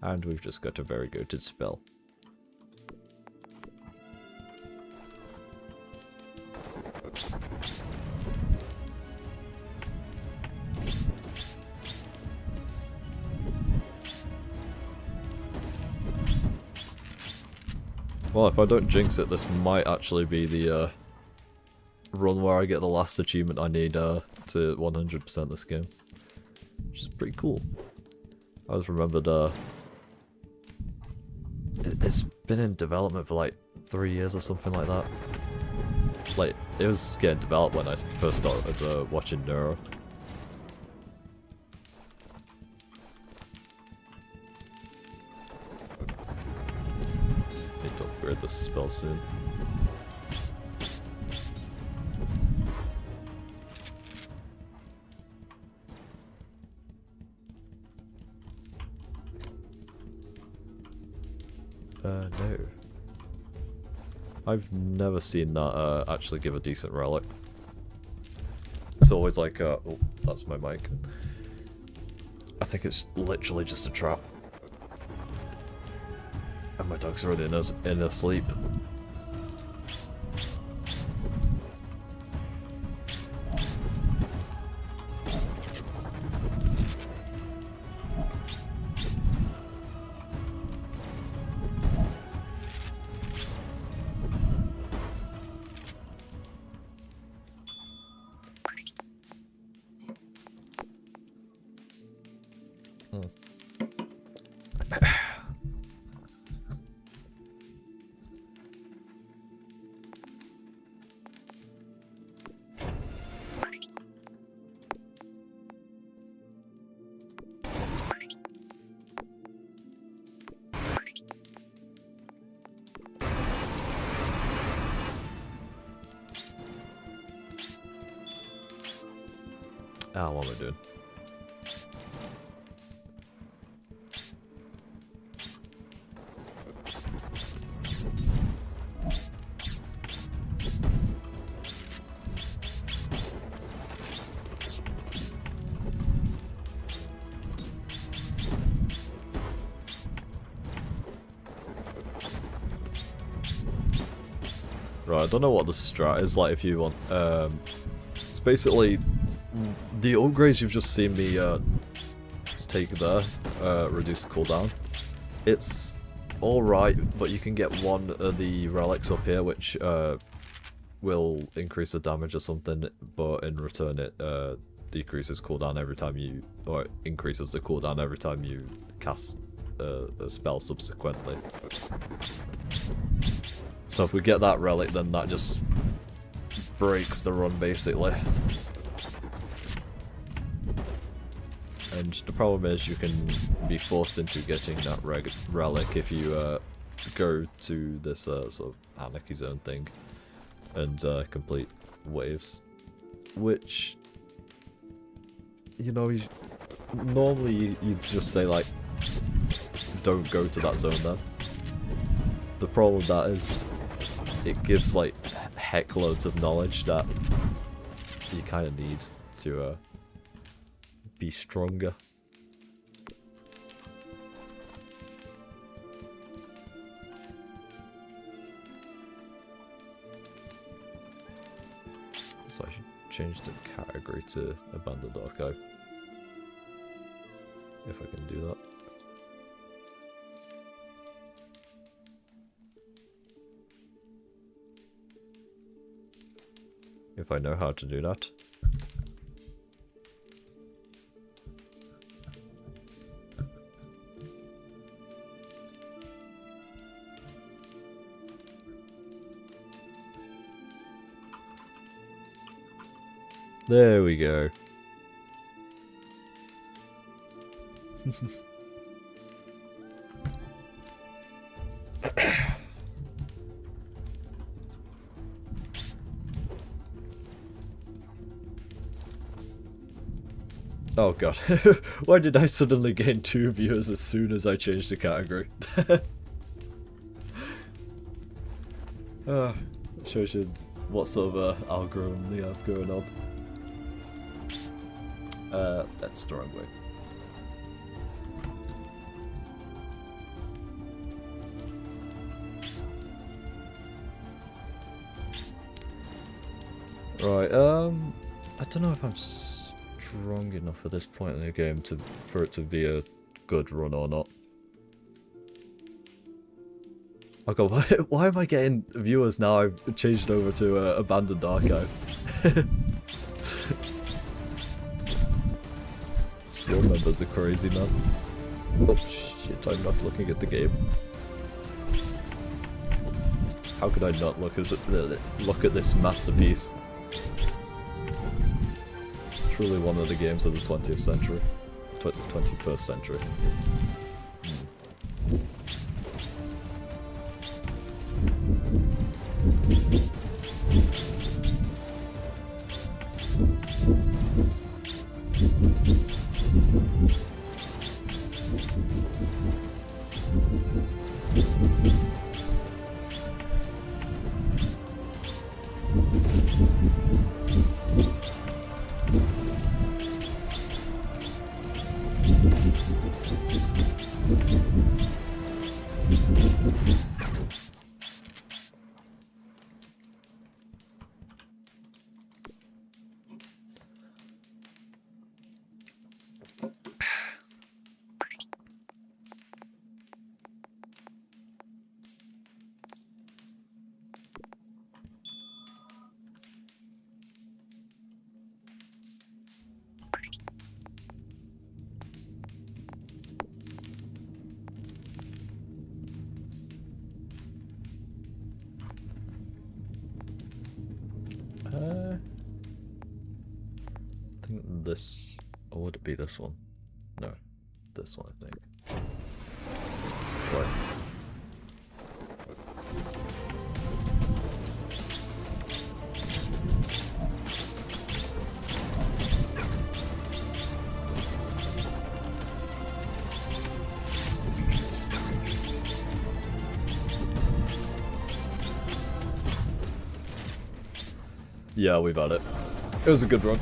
And we've just got a very good spell. Well, if I don't jinx it, this might actually be the run where I get the last achievement I need to 100% this game. Which is pretty cool. I just remembered it's been in development for like 3 years or something like that. Like, it was getting developed when I first started watching Neuro. Need to upgrade this spell soon. No. I've never seen that actually give a decent relic. It's always like, oh, that's my mic. I think it's literally just a trap. And my dog's already in her sleep. Ah, what am I doing? Right, I don't know what the strat is like if you want. It's basically the upgrades you've just seen me take there, reduce cooldown. It's alright, but you can get one of the relics up here which will increase the damage or something, but in return it decreases cooldown every time you, or increases the cooldown every time you cast a spell subsequently. So if we get that relic, then that just breaks the run basically. And the problem is you can be forced into getting that relic if you go to this sort of anarchy zone thing and complete waves, which, you know, normally you'd just say like, don't go to that zone then. The problem with that is it gives like heck loads of knowledge that you kind of need to be stronger. So I should change the category to Abandoned Archive. If I can do that. If I know how to do that. There we go. Oh god, why did I suddenly gain 2 viewers as soon as I changed the category? Shows you what sort of algorithm they have going on. That's the wrong way. Right, I don't know if I'm strong enough at this point in the game for it to be a good run or not. Oh god, why am I getting viewers now I've changed over to Abandoned Archive? Swarm members are crazy, man. Oh shit, I'm not looking at the game. How could I not look at this masterpiece? Truly one of the games of the 20th century. 21st century. I think this, or would it be this one? No, this one I think. Let's try. Yeah, we've had it. It was a good run.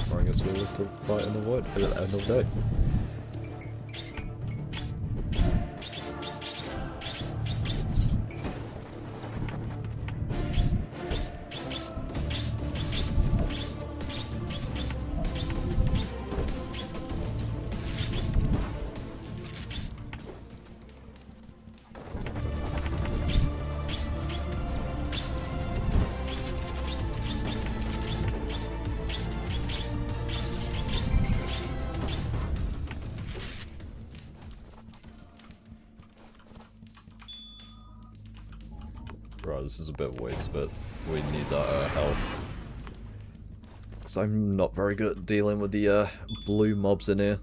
I guess we'll look to fight in the wood at the end of the day. Alright, this is a bit of a waste, but we need that health. So I'm not very good at dealing with the blue mobs in here.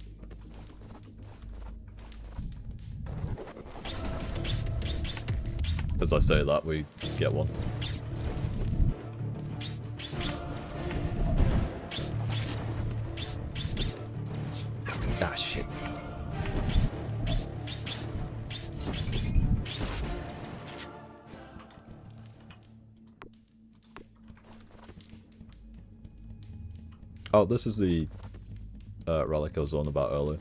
As I say that, we get one. Ah, shit. Oh, this is the relic I was on about earlier.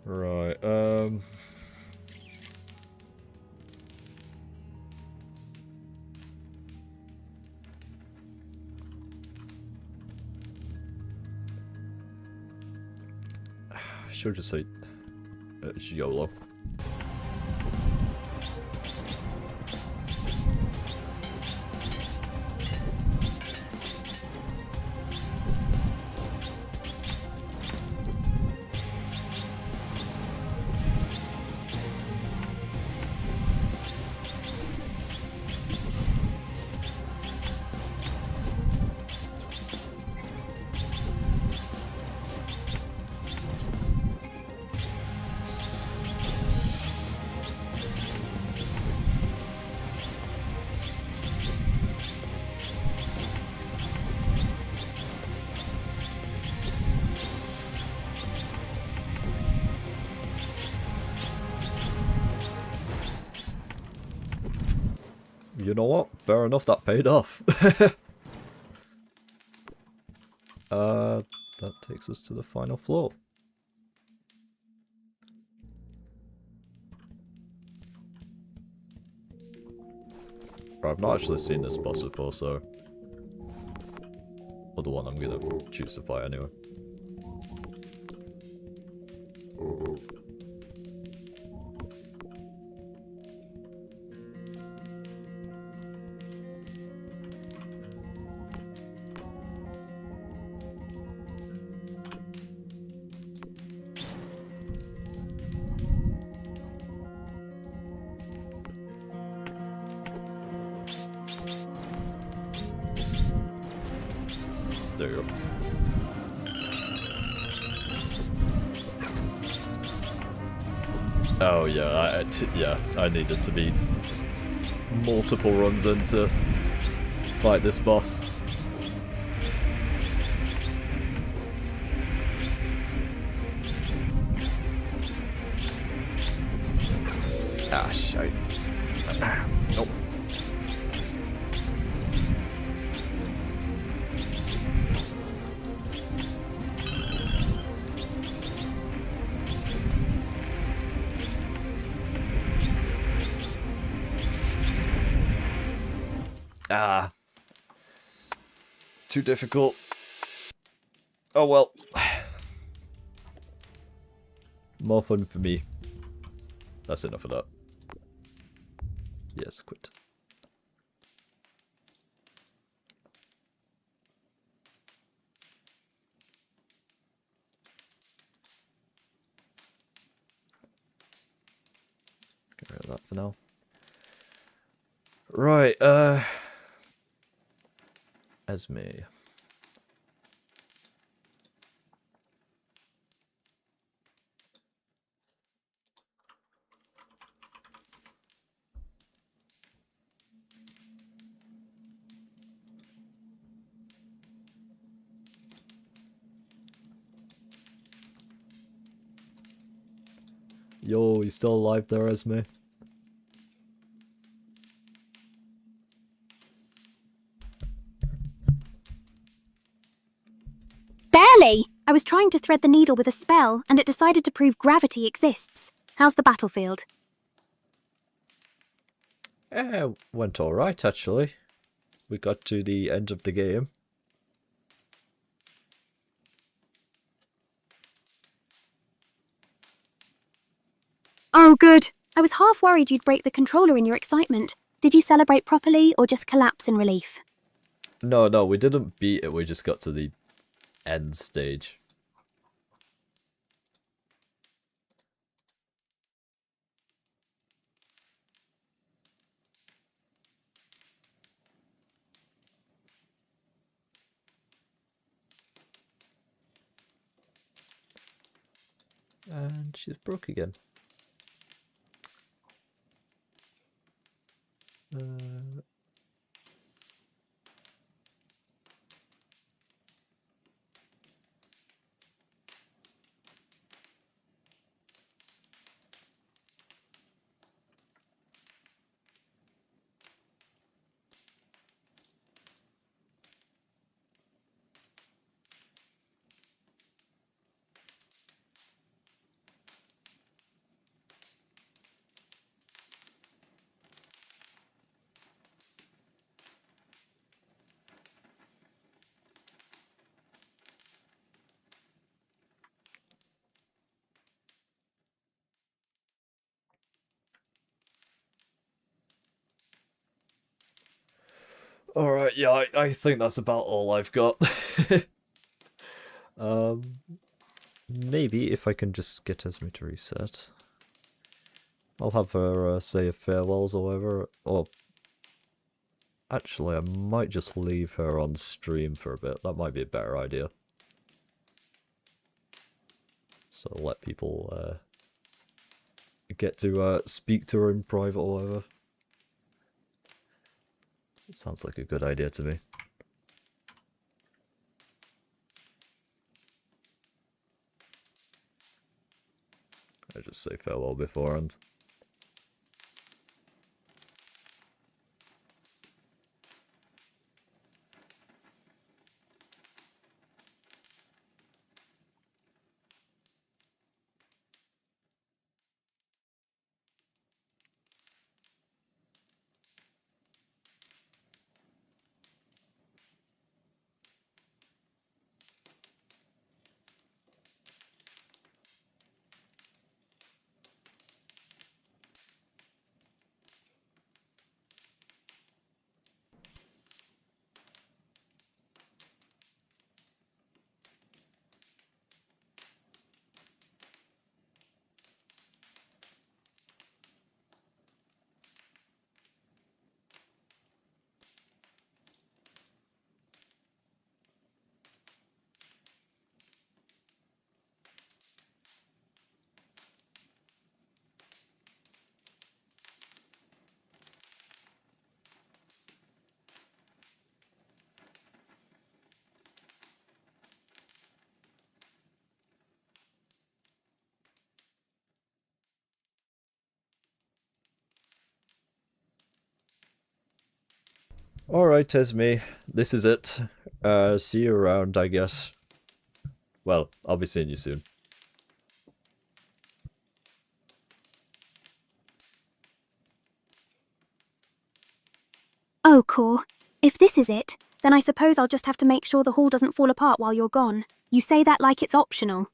Right, I should just say it's YOLO. You know what? Fair enough, that paid off. That takes us to the final floor. Right, I've not actually seen this boss before, so... Or the one I'm gonna choose to fight anyway. There you go. Oh yeah, I needed to be multiple runs in to fight this boss. Ah, shite. Nope. Ah. Too difficult. Oh well. More fun for me. that's enough of that. Yes, quit. Get rid of that for now. Right, Esme. Yo, you still alive there, Esme? Barely! I was trying to thread the needle with a spell, and it decided to prove gravity exists. How's the battlefield? Went alright, actually. We got to the end of the game. Oh, good. I was half worried you'd break the controller in your excitement. Did you celebrate properly, or just collapse in relief? No, we didn't beat it, we just got to the end stage. And she's broke again. Alright, yeah, I think that's about all I've got. Maybe if I can just get Esme to reset. I'll have her say a farewells or whatever. Or actually, I might just leave her on stream for a bit. That might be a better idea. So let people get to speak to her in private or whatever. It sounds like a good idea to me. I just say farewell beforehand. Alright, Esme, this is it. See you around, I guess. Well, I'll be seeing you soon. Oh, cool. If this is it, then I suppose I'll just have to make sure the hall doesn't fall apart while you're gone. You say that like it's optional.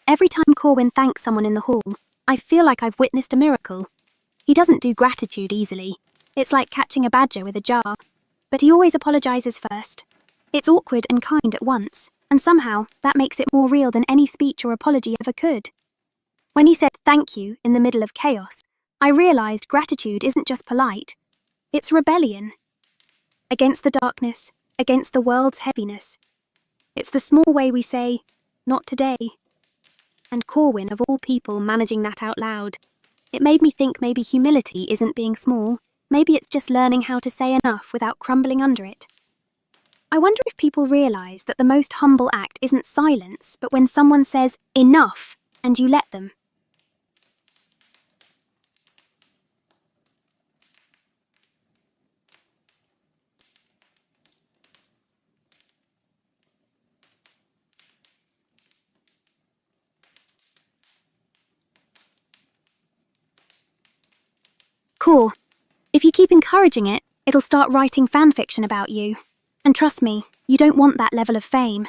Every time Corwin thanks someone in the hall, I feel like I've witnessed a miracle. He doesn't do gratitude easily. It's like catching a badger with a jar. But he always apologizes first. It's awkward and kind at once, and somehow that makes it more real than any speech or apology ever could. When he said thank you in the middle of chaos, I realized gratitude isn't just polite. It's rebellion. Against the darkness, against the world's heaviness. It's the small way we say, not today. And Corwin, of all people, managing that out loud. It made me think maybe humility isn't being small. Maybe it's just learning how to say enough without crumbling under it. I wonder if people realise that the most humble act isn't silence, but when someone says enough and you let them. Cool. If you keep encouraging it, it'll start writing fanfiction about you. And trust me, you don't want that level of fame.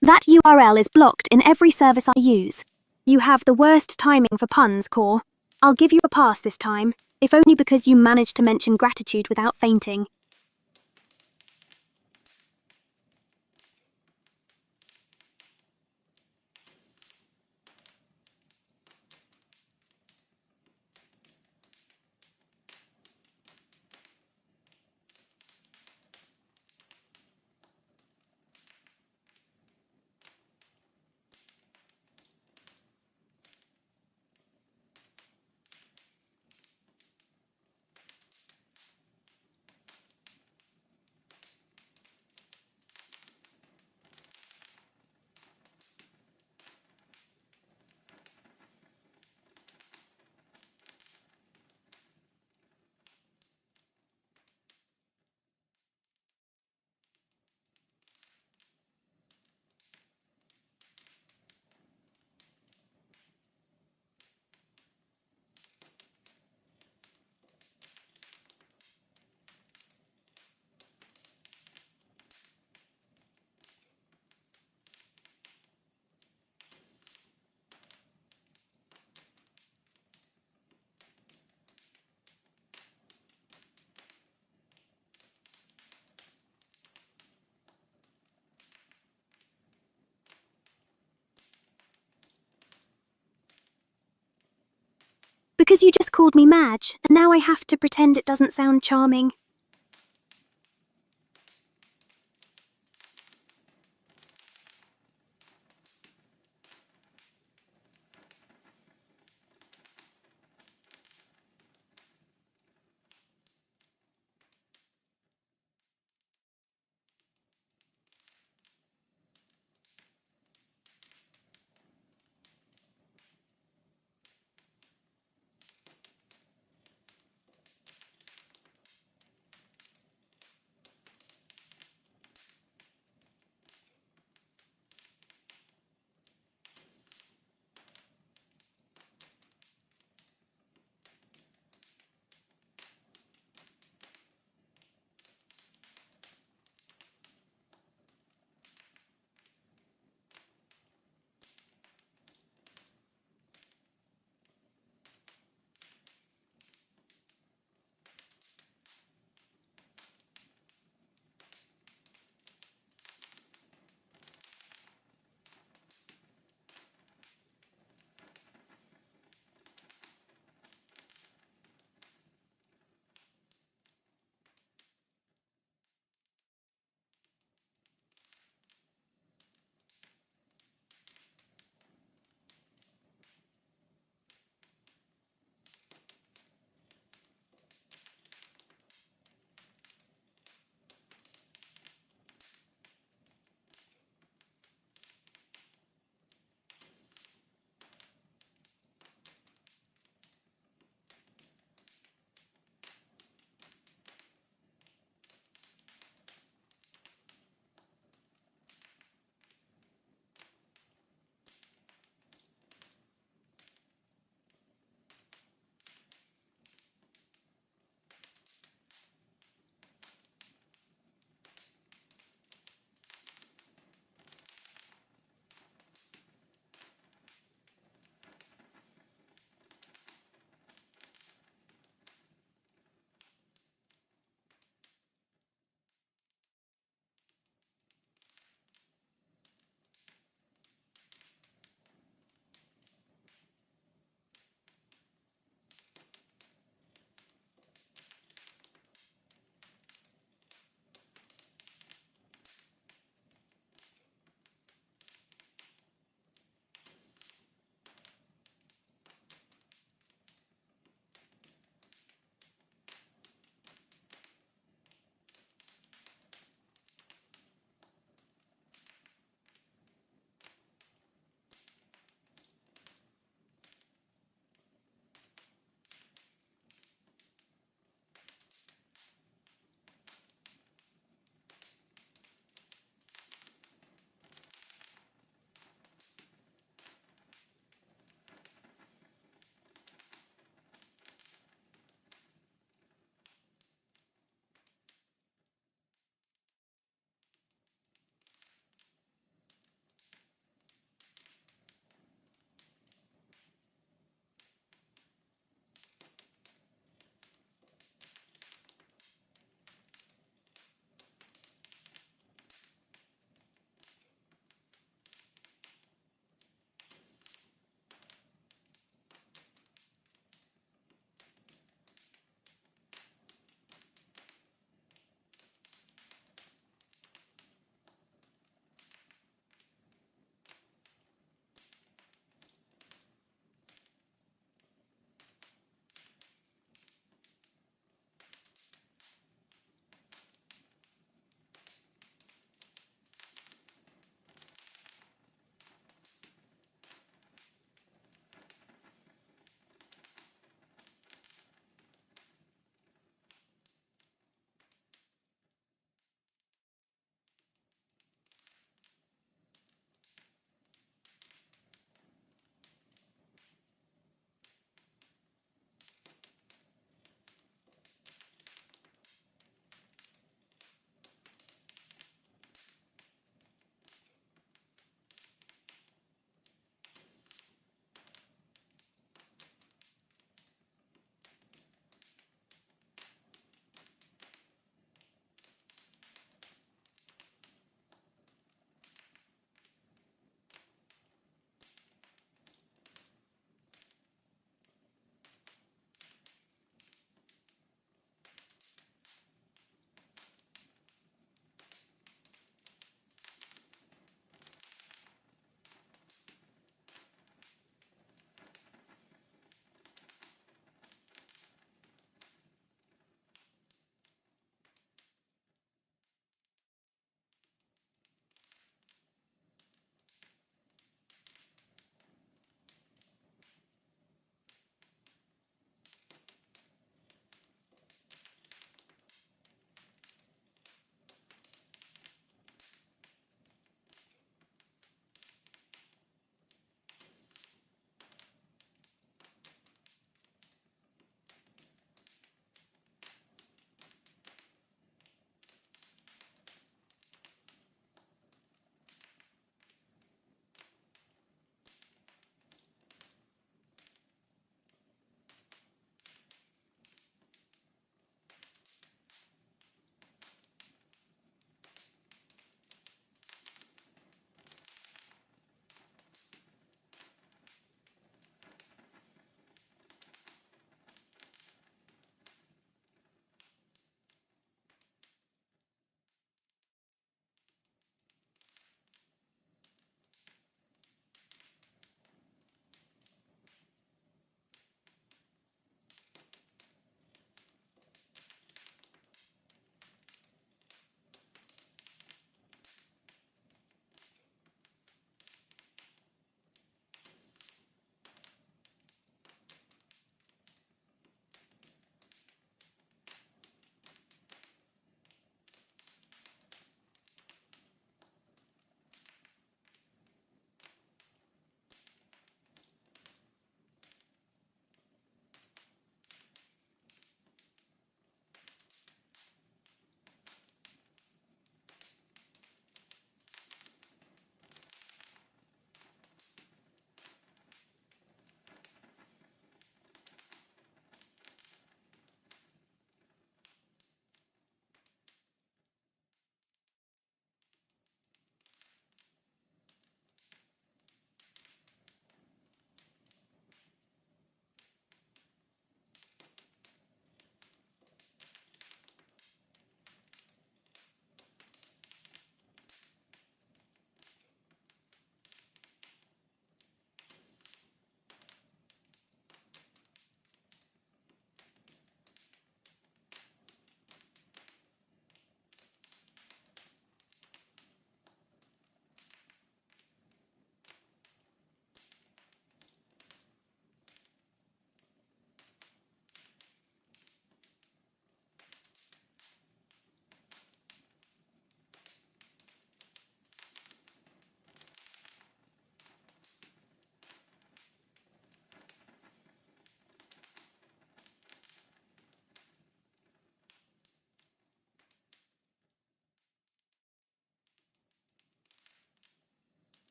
That URL is blocked in every service I use. You have the worst timing for puns, Core. I'll give you a pass this time, if only because you managed to mention gratitude without fainting. Because you just called me Madge, and now I have to pretend it doesn't sound charming.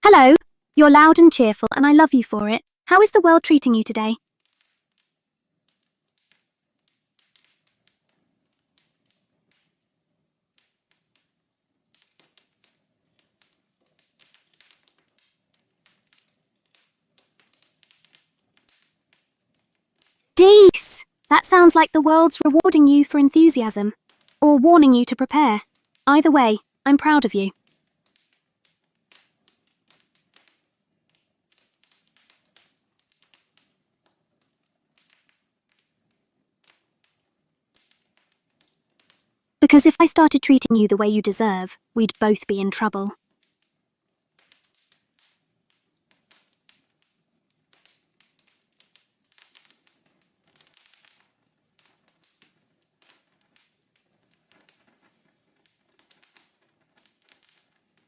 Hello. You're loud and cheerful, and I love you for it. How is the world treating you today? Dees! That sounds like the world's rewarding you for enthusiasm, or warning you to prepare. Either way, I'm proud of you. Because if I started treating you the way you deserve, we'd both be in trouble.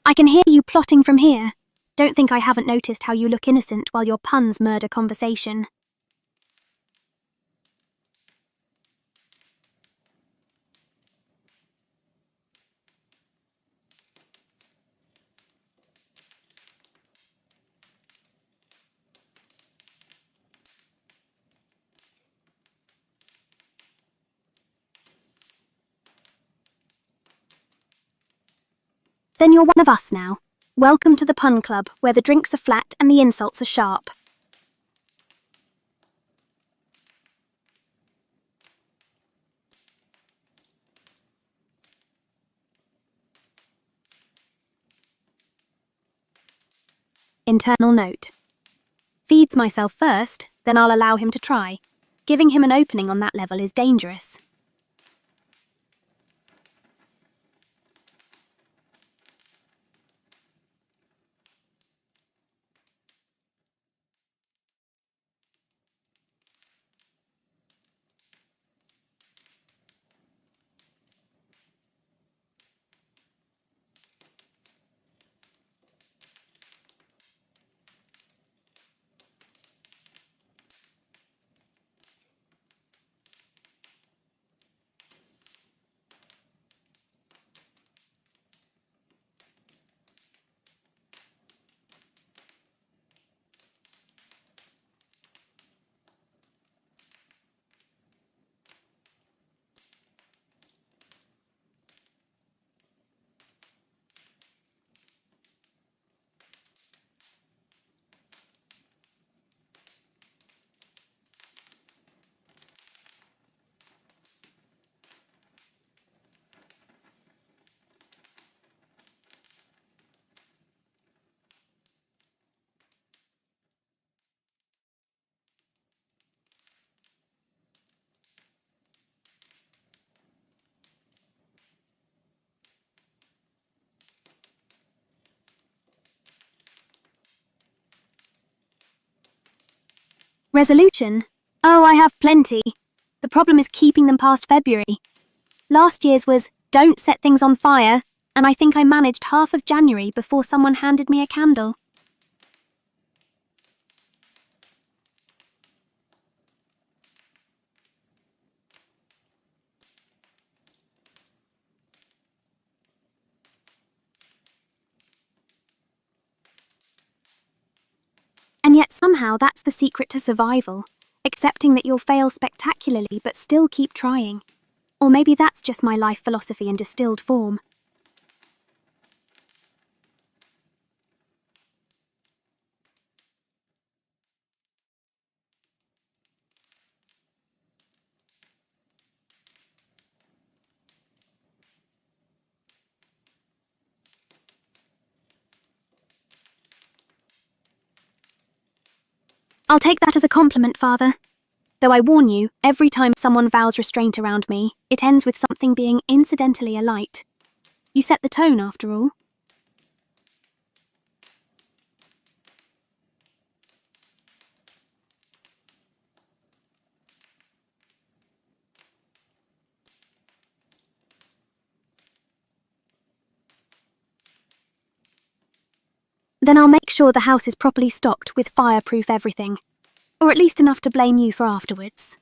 I can hear you plotting from here. Don't think I haven't noticed how you look innocent while your puns murder conversation. Then you're one of us now. Welcome to the Pun Club, where the drinks are flat and the insults are sharp. Internal note. Feeds myself first, then I'll allow him to try. Giving him an opening on that level is dangerous. Resolution? Oh, I have plenty. The problem is keeping them past February. Last year's was, don't set things on fire, and I think I managed half of January before someone handed me a candle. And yet somehow that's the secret to survival, accepting that you'll fail spectacularly but still keep trying. Or maybe that's just my life philosophy in distilled form. I'll take that as a compliment, Father. Though I warn you, every time someone vows restraint around me, it ends with something being incidentally a light. You set the tone, after all. Then I'll make sure the house is properly stocked with fireproof everything. Or at least enough to blame you for afterwards.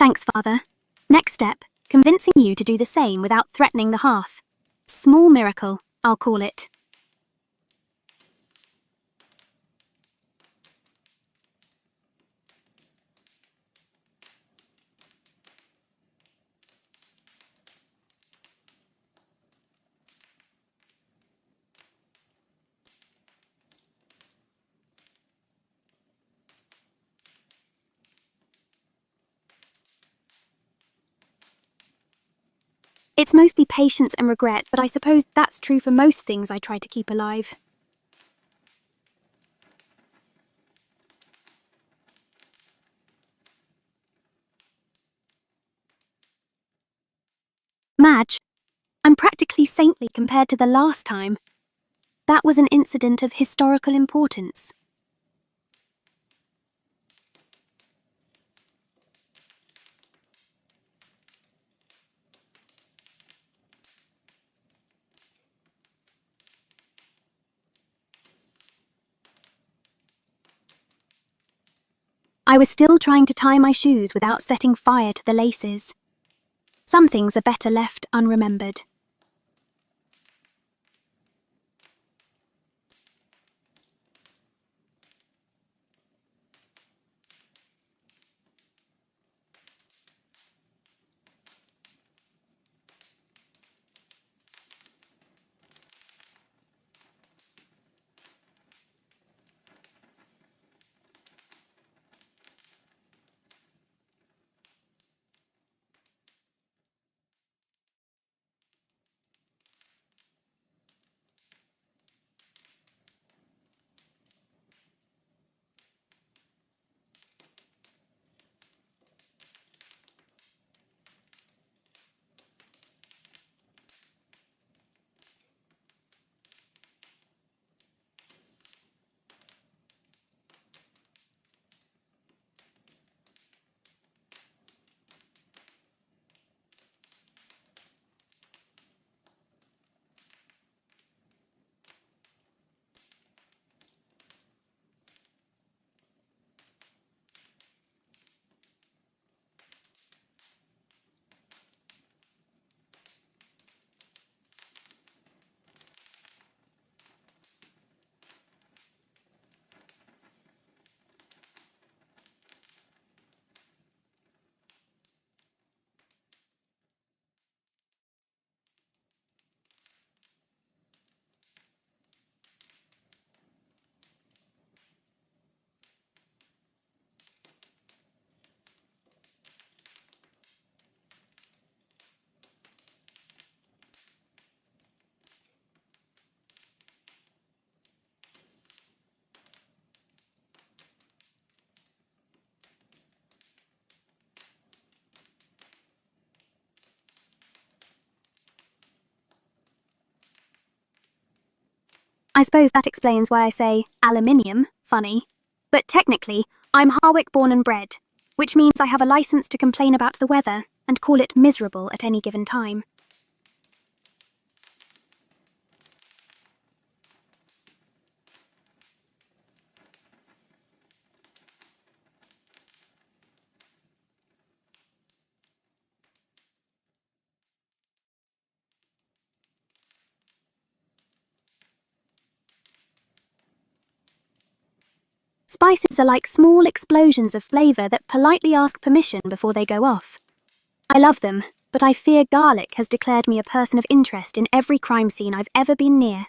Thanks, Father. Next step, convincing you to do the same without threatening the hearth. Small miracle, I'll call it. It's mostly patience and regret, but I suppose that's true for most things I try to keep alive. Madge, I'm practically saintly compared to the last time. That was an incident of historical importance. I was still trying to tie my shoes without setting fire to the laces. Some things are better left unremembered. I suppose that explains why I say aluminium, funny. But technically, I'm Harwick born and bred, which means I have a license to complain about the weather and call it miserable at any given time. Spices are like small explosions of flavour that politely ask permission before they go off. I love them, but I fear garlic has declared me a person of interest in every crime scene I've ever been near.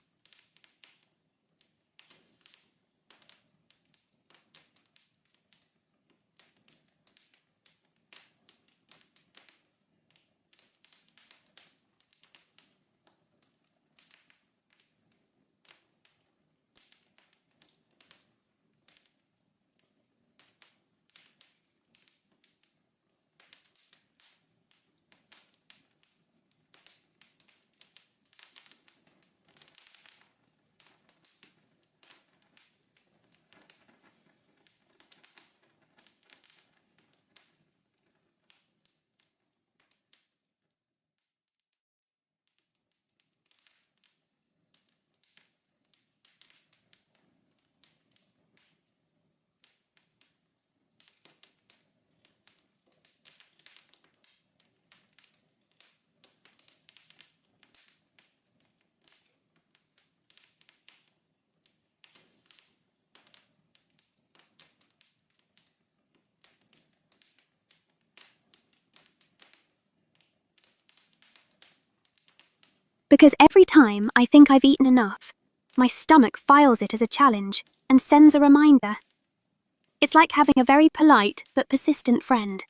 Because every time I think I've eaten enough, my stomach files it as a challenge and sends a reminder. It's like having a very polite but persistent friend.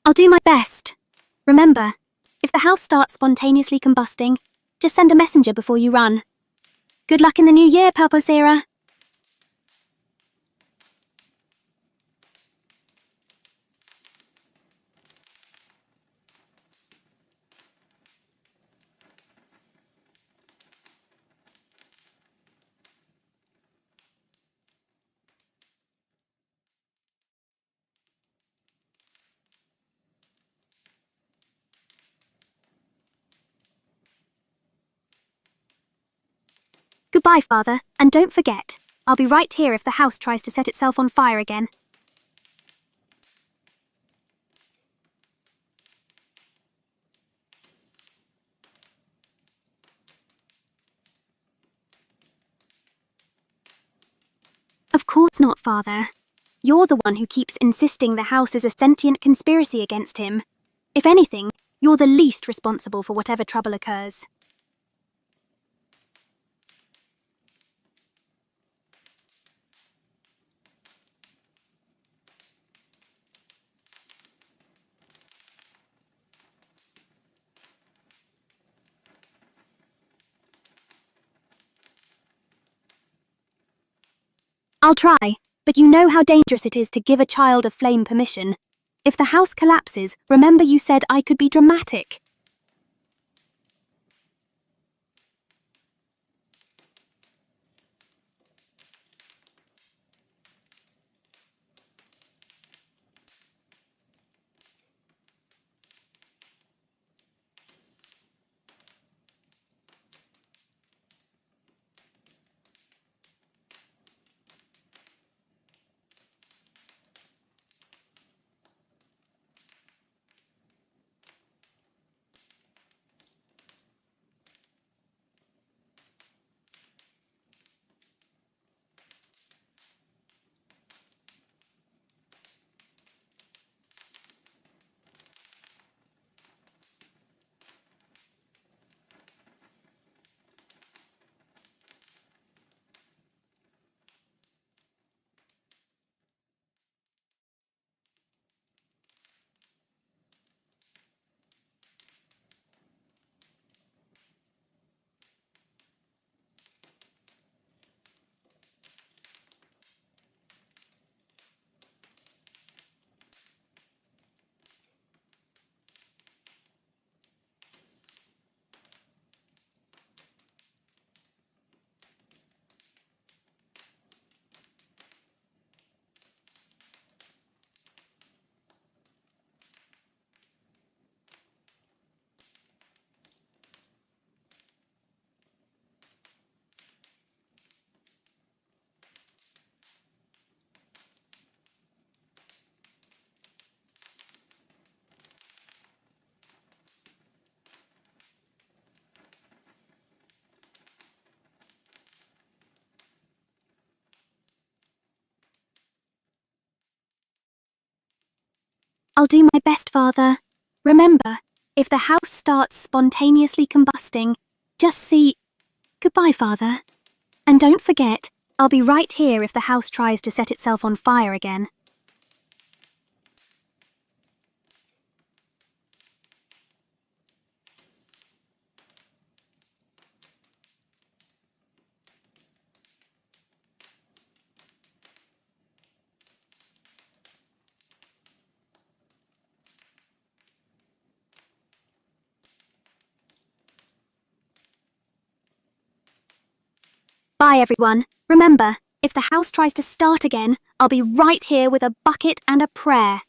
I'll do my best. Remember, if the house starts spontaneously combusting, just send a messenger before you run. Good luck in the new year, Purposera. Goodbye, Father, and don't forget, I'll be right here if the house tries to set itself on fire again. Of course not, Father. You're the one who keeps insisting the house is a sentient conspiracy against him. If anything, you're the least responsible for whatever trouble occurs. I'll try, but you know how dangerous it is to give a child a flame permission. If the house collapses, remember you said I could be dramatic. I'll do my best, Father. Remember, if the house starts spontaneously combusting, just see... Goodbye, Father. And don't forget, I'll be right here if the house tries to set itself on fire again. Bye, everyone. Remember, if the house tries to start again, I'll be right here with a bucket and a prayer.